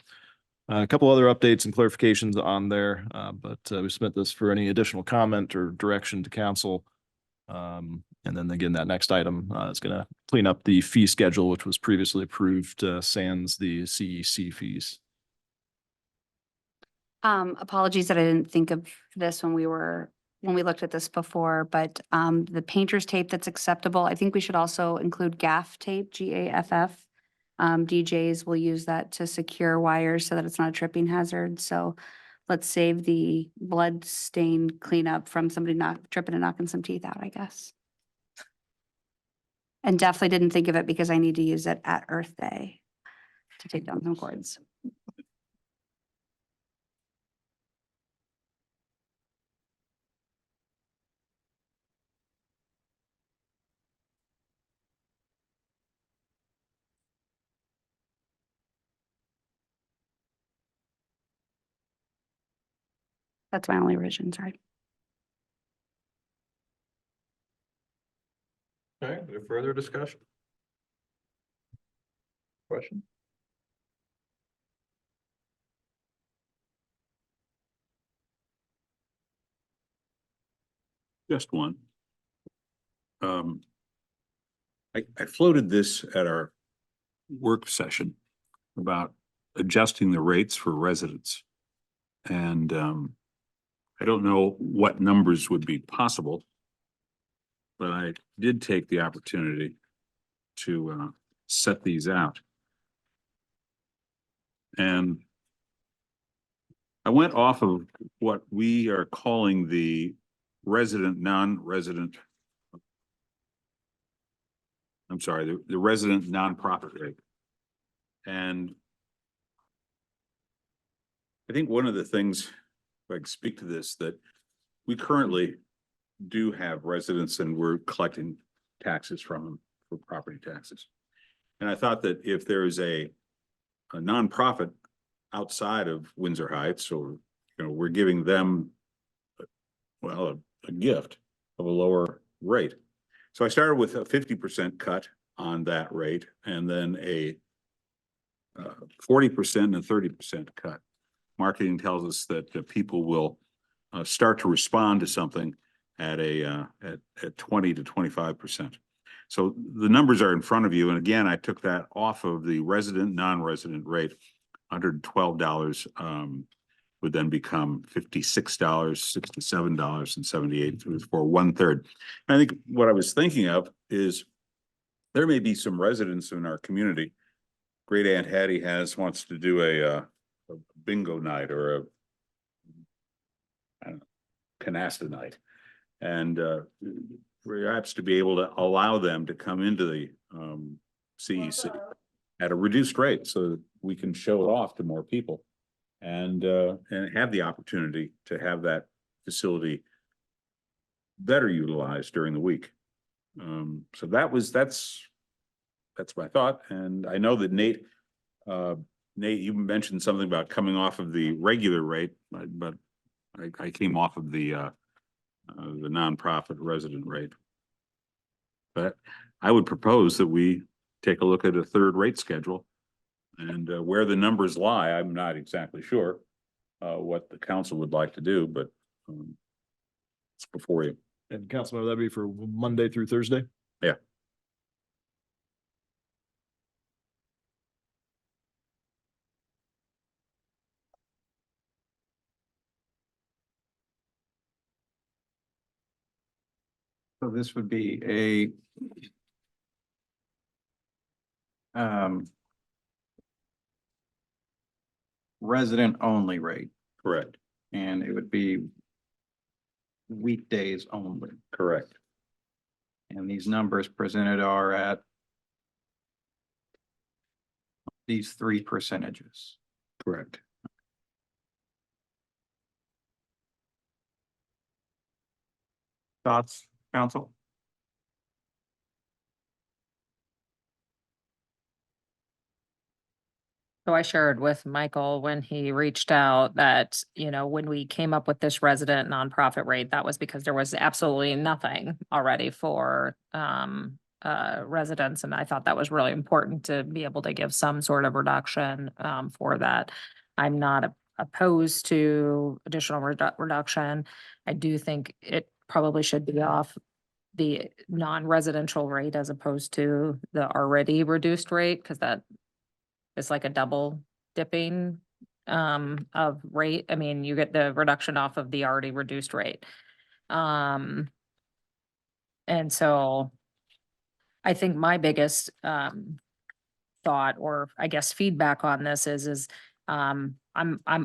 a couple other updates and clarifications on there, but we submit this for any additional comment or direction to council. And then again, that next item is going to clean up the fee schedule, which was previously approved, sans the CEC fees. Apologies that I didn't think of this when we looked at this before, but the painter's tape that's acceptable, I think we should also include gaff tape, GAFF. DJs will use that to secure wires so that it's not a tripping hazard. So let's save the blood stain cleanup from somebody not tripping and knocking some teeth out, I guess. And definitely didn't think of it because I need to use it at Earth Day to take down some cords. That's my only revision, sorry. Okay, any further discussion? Question? Just one. I floated this at our work session about adjusting the rates for residents. And I don't know what numbers would be possible, but I did take the opportunity to set these out. And I went off of what we are calling the resident, non-resident. I'm sorry, the resident nonprofit rate. And I think one of the things, if I can speak to this, that we currently do have residents and we're collecting taxes from them for property taxes. And I thought that if there is a nonprofit outside of Windsor Heights, or, we're giving them, well, a gift of a lower rate. So I started with a 50% cut on that rate, and then a 40% and a 30% cut. Marketing tells us that people will start to respond to something at at 20 to 25%. So the numbers are in front of you. And again, I took that off of the resident, non-resident rate. $112 would then become $56, $67.78 for 1/3. I think what I was thinking of is there may be some residents in our community. Great Aunt Hattie wants to do a bingo night or a canasta night, and perhaps to be able to allow them to come into the CEC at a reduced rate so that we can show it off to more people and have the opportunity to have that facility better utilized during the week. So that's my thought. And I know that Nate, you mentioned something about coming off of the regular rate, but I came off of the nonprofit resident rate. But I would propose that we take a look at a third rate schedule. And where the numbers lie, I'm not exactly sure what the council would like to do, but it's before you. And Councilmember, that'd be for Monday through Thursday? Yeah. So this would be a resident only rate, Correct. and it would be weekdays only. Correct. And these numbers presented are at these 3 percentages. Correct. Thoughts, council? So I shared with Michael when he reached out that, when we came up with this resident nonprofit rate, that was because there was absolutely nothing already for residents. And I thought that was really important to be able to give some sort of reduction for that. I'm not opposed to additional reduction. I do think it probably should be off the non-residential rate as opposed to the already reduced rate, because that it's like a double dipping of rate. I mean, you get the reduction off of the already reduced rate. And so I think my biggest thought, or I guess feedback on this is I'm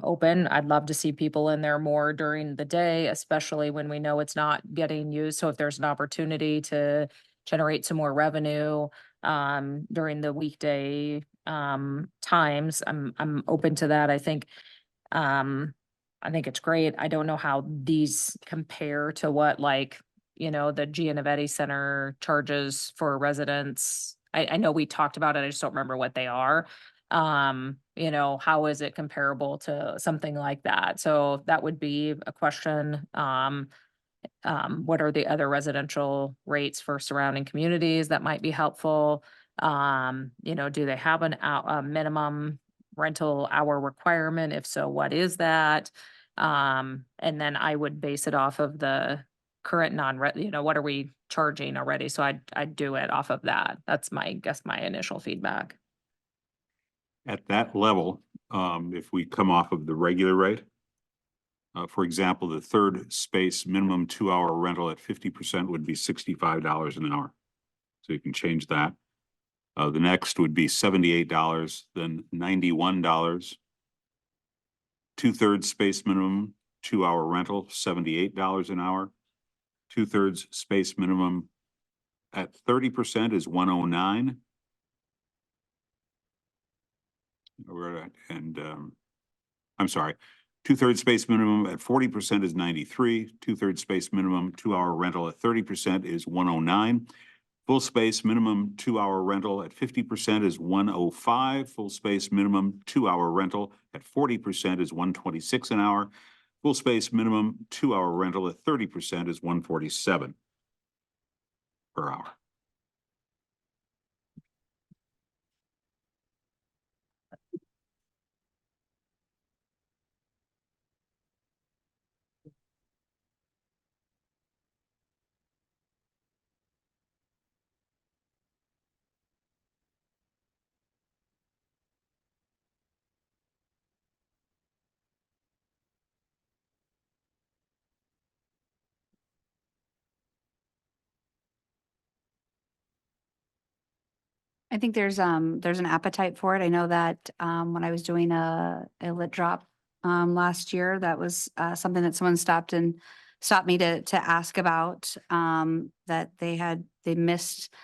open. I'd love to see people in there more during the day, especially when we know it's not getting used. So if there's an opportunity to generate some more revenue during the weekday times, I'm open to that. I think it's great. I don't know how these compare to what the Gianovetti Center charges for residents. I know we talked about it. I just don't remember what they are. How is it comparable to something like that? So that would be a question. What are the other residential rates for surrounding communities that might be helpful? Do they have a minimum rental hour requirement? If so, what is that? And then I would base it off of the current what are we charging already? So I'd do it off of that. That's my initial feedback. At that level, if we come off of the regular rate, for example, the third space minimum 2-hour rental at 50% would be $65 an hour. So you can change that. The next would be $78, then $91. 2/3 space minimum 2-hour rental, $78 an hour. 2/3 space minimum at 30% is $109. I'm sorry, 2/3 space minimum at 40% is 93. 2/3 space minimum 2-hour rental at 30% is 109. Full space minimum 2-hour rental at 50% is 105. Full space minimum 2-hour rental at 40% is 126 an hour. Full space minimum 2-hour rental at 30% is 147 per hour. I think there's an appetite for it. I know that when I was doing a lit drop last year, that was something that someone stopped me to ask about, that they missed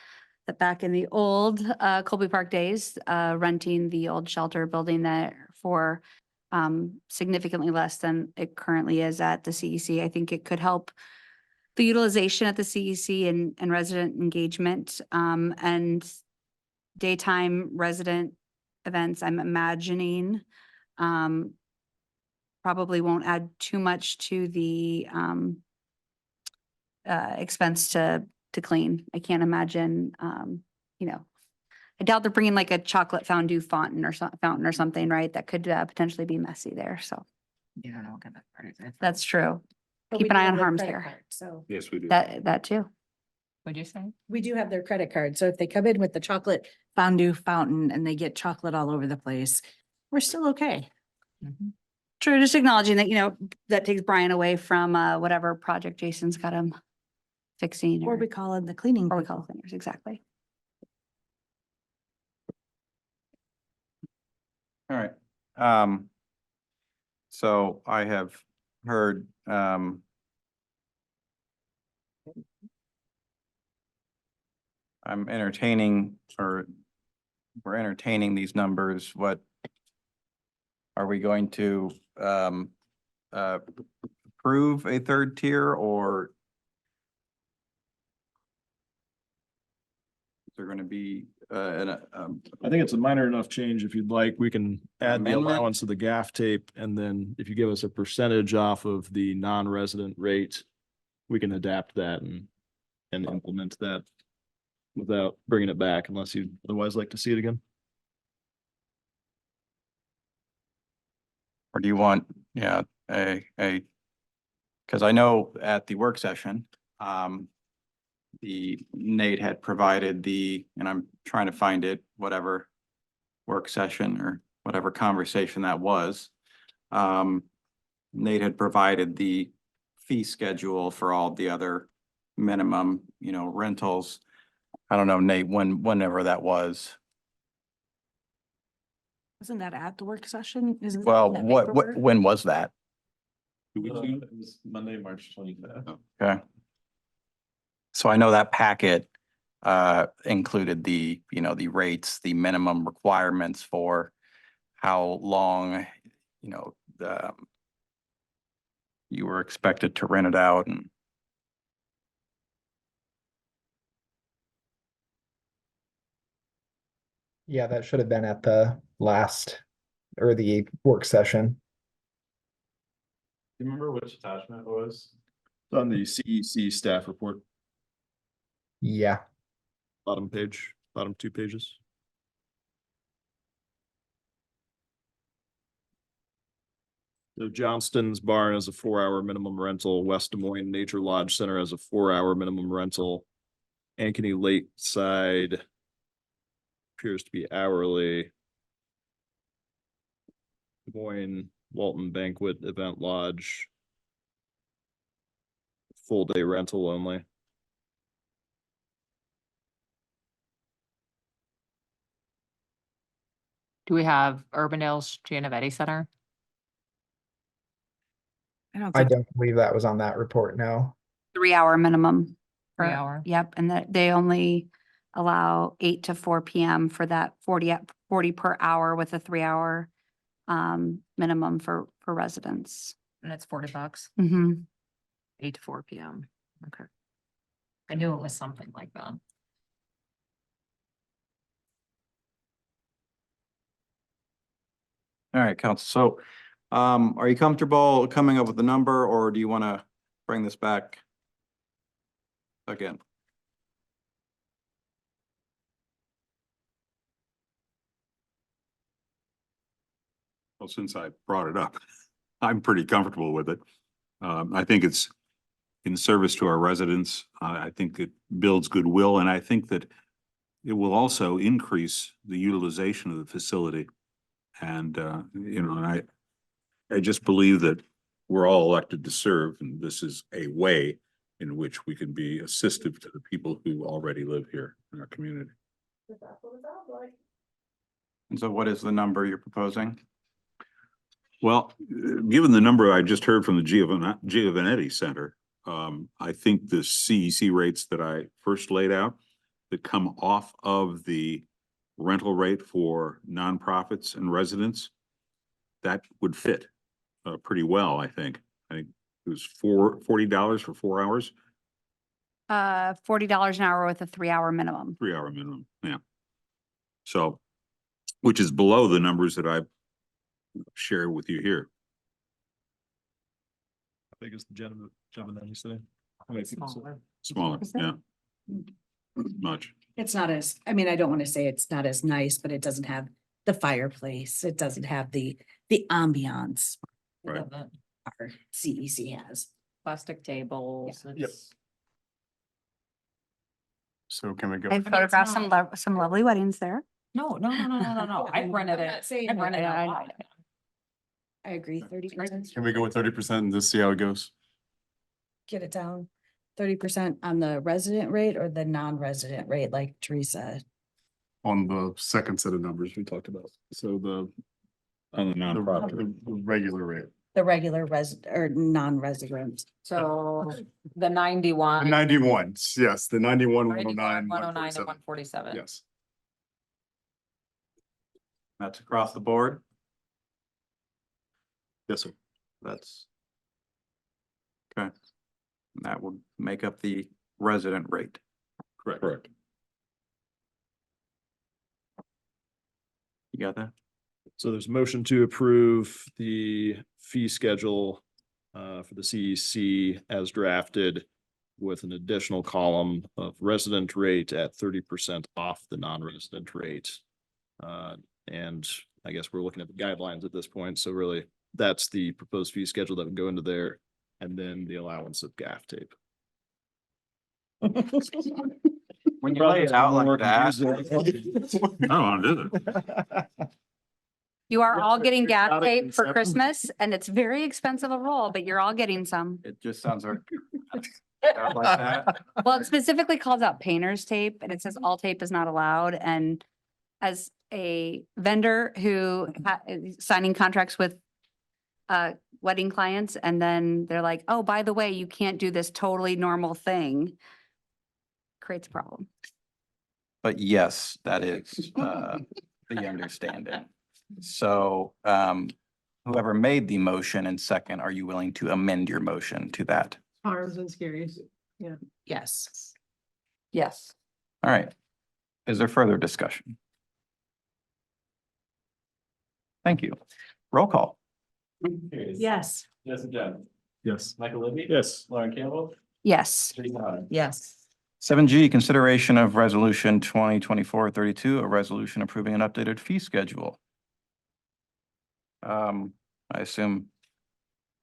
that back in the old Colby Park days, renting the old shelter building there for significantly less than it currently is at the CEC. I think it could help the utilization at the CEC and resident engagement, and daytime resident events, I'm imagining, probably won't add too much to the expense to clean. I can't imagine, I doubt they're bringing like a chocolate fondue fountain or something, right? That could potentially be messy there, so You don't know what kind of part it is. that's true. But Keep we an do eye have on their harm's credit there. card, So Yes, we do. That too. What'd you say? we do have their credit card. So if they come in with the chocolate fondue fountain and they get chocolate all over the place, we're still okay. Mhm. True, just acknowledging that, that takes Brian away from whatever project Jason's got him fixing Or or we call in the cleaning. or we people. call cleaners, exactly. All right. So I have heard, I'm entertaining, or we're entertaining these numbers. What are we going to, approve a third tier, or is there going to be, I think it's a minor enough change. If you'd like, we can add the Amendment? allowance of the gaff tape. And then if you give us a percentage off of the non-resident rate, we can adapt that and implement that without bringing it back unless you'd otherwise like to see it again. or do you want, because I know at the work session, Nate had provided and I'm trying to find it, whatever work session or whatever conversation that was. Nate had provided the fee schedule for all the other minimum, rentals. I don't know, Nate, whenever that was. Wasn't that at the work session? Isn't that Well, in that what, paperwork? when was that? 2 weeks ago? It was Monday, March 25th. Okay. So I know that packet included the rates, the minimum requirements for how long, you were expected to rent it out and. Yeah, that should have been at the last or the work session. Do you remember which attachment it was? It's on the CEC staff report, Yeah. bottom page, bottom 2 pages. So Johnston's Barn has a 4-hour minimum rental, West Des Moines Nature Lodge Center has a 4-hour minimum rental. Ankeny Lakeside appears to be hourly. Des Moines Walton Banquet Event Lodge. Full day rental only. Do we have Urbandale's Gianovetti Center? I don't I think, don't believe that was on that report, no. 3-hour minimum. 3 for- hour. Yep, and that they only allow 8 to 4 PM for that 40 per hour with a 3-hour minimum for residents. And it's $40, Mm-hmm. 8 to 4 PM. Okay. I knew it was something like that. All right, council. So, are you comfortable coming up with a number, or do you want to bring this back again? Well, since I brought it up, I'm pretty comfortable with it. I think it's in service to our residents. I think it builds goodwill, and I think that it will also increase the utilization of the facility. And, and I just believe that we're all elected to serve, and this is a way in which we can be assistive to the people who already live here in our community. And so what is the number you're proposing? Well, given the number I just heard from the Giovanetti Center, I think the CEC rates that I first laid out that come off of the rental rate for nonprofits and residents, that would fit pretty well, I think. I think it was $40 for 4 hours, $40 an hour with a 3-hour minimum. 3-hour minimum, yeah. So, which is below the numbers that I've shared with you here. How big is the Giovanetti Center? How many people? Smaller. Smaller, yeah. much. It's not as, I mean, I don't want to say it's not as nice, but it doesn't have the fireplace. It doesn't have the ambiance. Right. that Our CEC has. Plastic tables. Yep. it's- So can we go? I photographed some lovely weddings there. No, I've rented I'm not it. saying I've that. rented it a I- lot. I agree, 30%. Can we go with 30% and just see how it goes? Get it down. 30% on the resident rate or the non-resident rate, like Teresa. On the second set of numbers we talked about. So On the the nonprofit. the regular rate. The regular or non-resident. So the 91. The 91, yes, the 91, 91, 109, 109 and 147. 147. Yes. That's across the board. Yes, sir. That's. Okay. That would make up the resident rate. Correct. You got that? So there's a motion to approve the fee schedule for the CEC as drafted with an additional column of resident rate at 30% off the non-resident rate. And I guess we're looking at the guidelines at this point. So really, that's the proposed fee schedule that would go into there, and then the allowance of gaff tape. When you lay it out like that. I don't want to do that. You are all getting gas Chaotic tape for inception. Christmas and it's very expensive a roll, but you're all getting some. It just sounds like. Like that. Well, it specifically calls out painter's tape and it says all tape is not allowed. And as a vendor who is signing contracts with wedding clients, and then they're like, oh, by the way, you can't do this totally normal thing, creates a problem. But yes, that is the understanding. So whoever made the motion and second, are you willing to amend your motion to that? Harms and scaries. Yes. Yes. All right. Is there further discussion? Thank you. Roll call. Yes. Justin Jones, Yes. Michael Libby. Yes. Lauren Campbell. Yes. Teresa Harms. Yes. 7G, consideration of resolution 2024-32, a resolution approving an updated fee schedule. I assume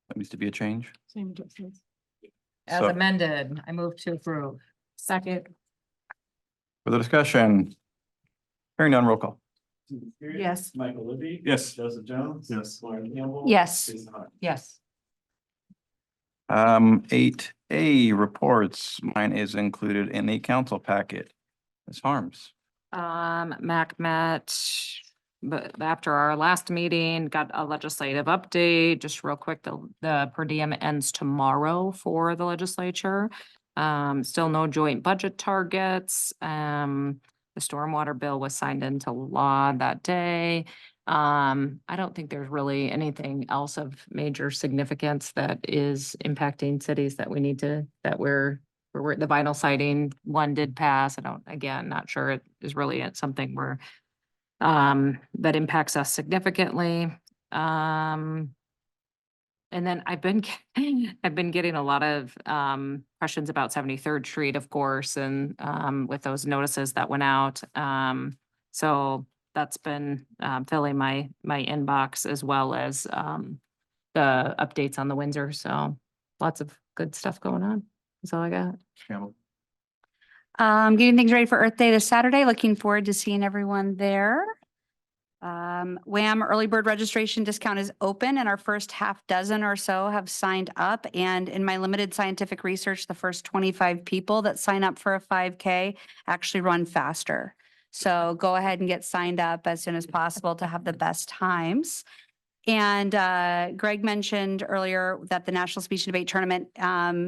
that needs to be a change. Same adjustments. As So- amended, I move to approve. Second. Further discussion? Hearing none, roll call. Yes. Michael Libby. Yes. Joseph Jones. Yes. Lauren Campbell. Yes. Teresa Harms. Yes. 8A reports. Mine is included in the council packet. Ms. Harms. MAC met, but after our last meeting, got a legislative update, just real quick, the per diem ends tomorrow for the legislature. Still no joint budget targets. The stormwater bill was signed into law that day. I don't think there's really anything else of major significance that is impacting cities that we need to, that we're the vinyl siding one did pass. Again, not sure it is really something where that impacts us significantly. And then I've been getting a lot of questions about 73rd Street, of course, and with those notices that went out. So that's been filling my inbox, as well as the updates on the Windsor. So lots of good stuff going on. That's all I got. Campbell. Getting things ready for Earth Day this Saturday. Looking forward to seeing everyone there. WHAM early bird registration discount is open and our first half dozen or so have signed up. And in my limited scientific research, the first 25 people that sign up for a 5K actually run faster. So go ahead and get signed up as soon as possible to have the best times. And Greg mentioned earlier that the National Speech and Debate Tournament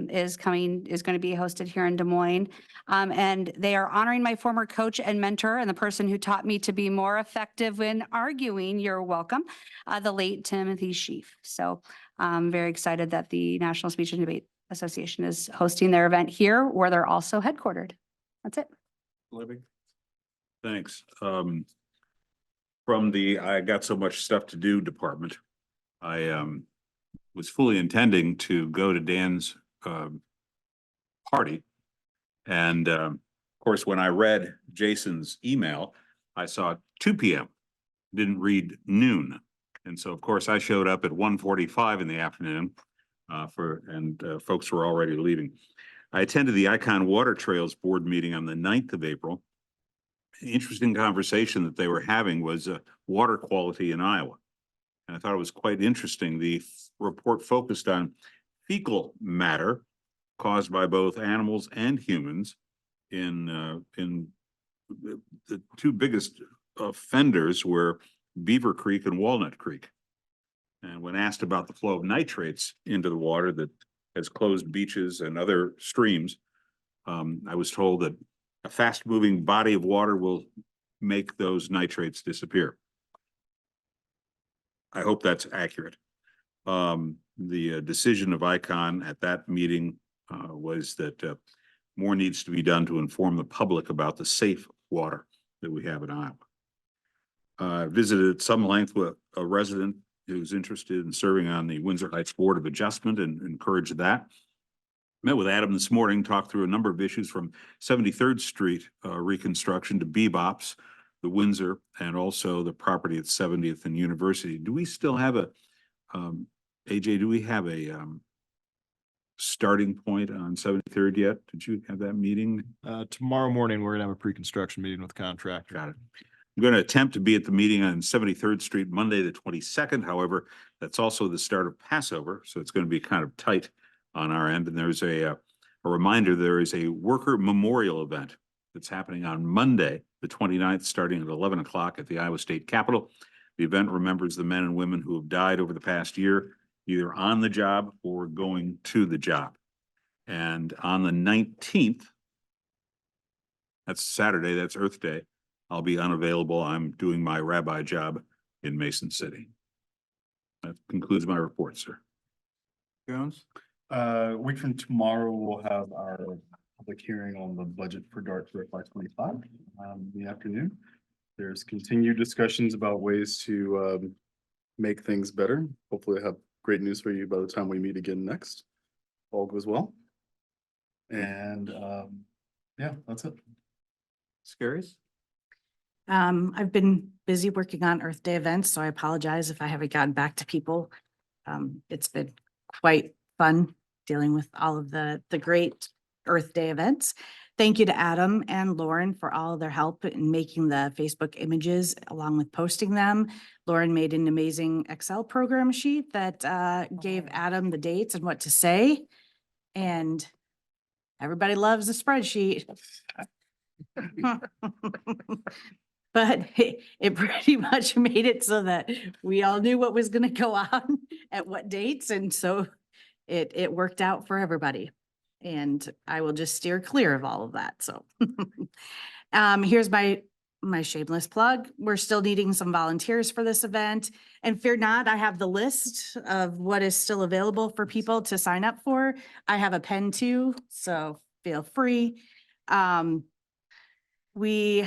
is going to be hosted here in Des Moines. And they are honoring my former coach and mentor and the person who taught me to be more effective when arguing. You're welcome, the late Timothy Sheaf. So I'm very excited that the National Speech and Debate Association is hosting their event here, where they're also headquartered. That's it. Libby. Thanks. From the I got so much stuff to do department, I was fully intending to go to Dan's party. And course, when I read Jason's email, I saw 2 p.m., didn't read noon. And so, of course, I showed up at 1:45 in the afternoon folks were already leaving. I attended the Icon Water Trails Board meeting on the 9th of April. An interesting conversation that they were having was water quality in Iowa. And I thought it was quite interesting. The report focused on fecal matter caused by both animals and humans in the two biggest offenders were Beaver Creek and Walnut Creek. And when asked about the flow of nitrates into the water that has closed beaches and other streams, I was told that a fast-moving body of water will make those nitrates disappear. I hope that's accurate. The decision of Icon at that meeting was that more needs to be done to inform the public about the safe water that we have in Iowa. I visited at some length with a resident who's interested in serving on the Windsor Heights Board of Adjustment and encouraged that. Met with Adam this morning, talked through a number of issues from 73rd Street reconstruction to Bebops, the Windsor, and also the property at 70th and University. Do we still have a, AJ, do we have a starting point on 73rd yet? Did you have that meeting? Tomorrow morning, we're gonna have a pre-construction meeting with the contractor. Got it. I'm going to attempt to be at the meeting on 73rd Street Monday, the 22nd. However, that's also the start of Passover, so it's going to be kind of tight on our end. And there's a reminder, there is a worker memorial event that's happening on Monday, the 29th, starting at 11 o'clock at the Iowa State Capitol. The event remembers the men and women who have died over the past year, either on the job or going to the job. And on the 19th, that's Saturday, that's Earth Day, I'll be unavailable. I'm doing my rabbi job in Mason City. That concludes my report, sir. Jones? A week from tomorrow, we'll have our public hearing on the budget for DART for FY25 in the afternoon. There's continued discussions about ways to make things better. Hopefully I have great news for you by the time we meet again next. All goes well. And yeah, that's it. Scaries? I've been busy working on Earth Day events, so I apologize if I haven't gotten back to people. It's been quite fun dealing with all of the great Earth Day events. Thank you to Adam and Lauren for all of their help in making the Facebook images along with posting them. Lauren made an amazing Excel program sheet that gave Adam the dates and what to say. And everybody loves a spreadsheet. But it pretty much made it so that we all knew what was gonna go on at what dates, and so it worked out for everybody. And I will just steer clear of all of that, so. Here's my shameless plug. We're still needing some volunteers for this event. And fear not, I have the list of what is still available for people to sign up for. I have a pen too, so feel free. We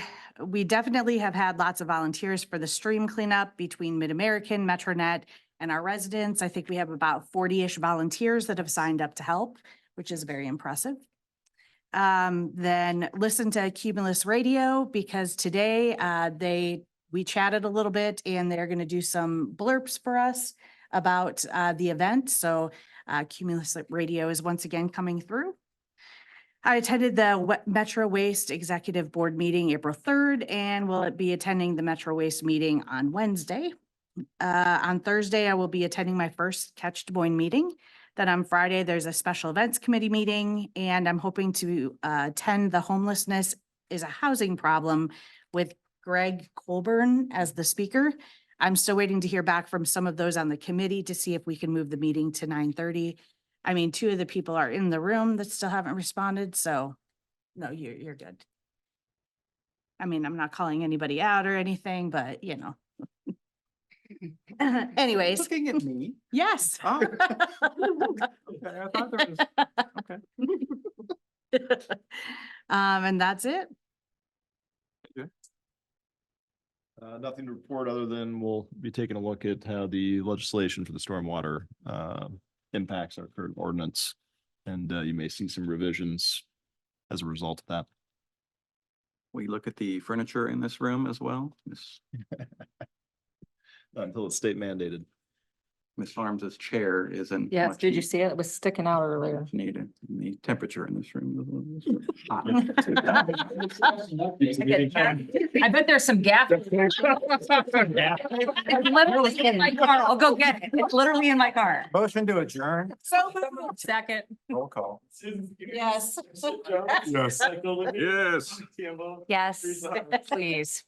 definitely have had lots of volunteers for the stream cleanup between Mid-American, MetroNet, and our residents. I think we have about 40-ish volunteers that have signed up to help, which is very impressive. Then listen to Cumulus Radio, because today we chatted a little bit and they're going to do some blurbs for us about the event. So Cumulus Radio is once again coming through. I attended the Metro Waste Executive Board meeting April 3rd, and will be attending the Metro Waste meeting on Wednesday. On Thursday, I will be attending my first Catch Des Moines meeting. Then on Friday, there's a special events committee meeting, and I'm hoping to attend the Homelessness is a Housing Problem with Greg Colburn as the speaker. I'm still waiting to hear back from some of those on the committee to see if we can move the meeting to 9:30. I mean, 2 of the people are in the room that still haven't responded, so no, you're good. I mean, I'm not calling anybody out or anything, but you know. Anyways. Looking at me. Yes. Oh. Okay, I thought there was, okay. And that's it. Nothing to report other than we'll be taking a look at how the legislation for the stormwater impacts our current ordinance. And you may see some revisions as a result of that. We look at the furniture in this room as well. Until it's state mandated. Ms. Harms's chair isn't. Yes, much did you see it? It was sticking out earlier. Needed. And the temperature in this room is hot. I bet there's some gas. It's literally in my car. I'll go get it. It's literally in my car. Motion to adjourn. So second. Roll call. Yes. Yes. Yes. Yes. Please.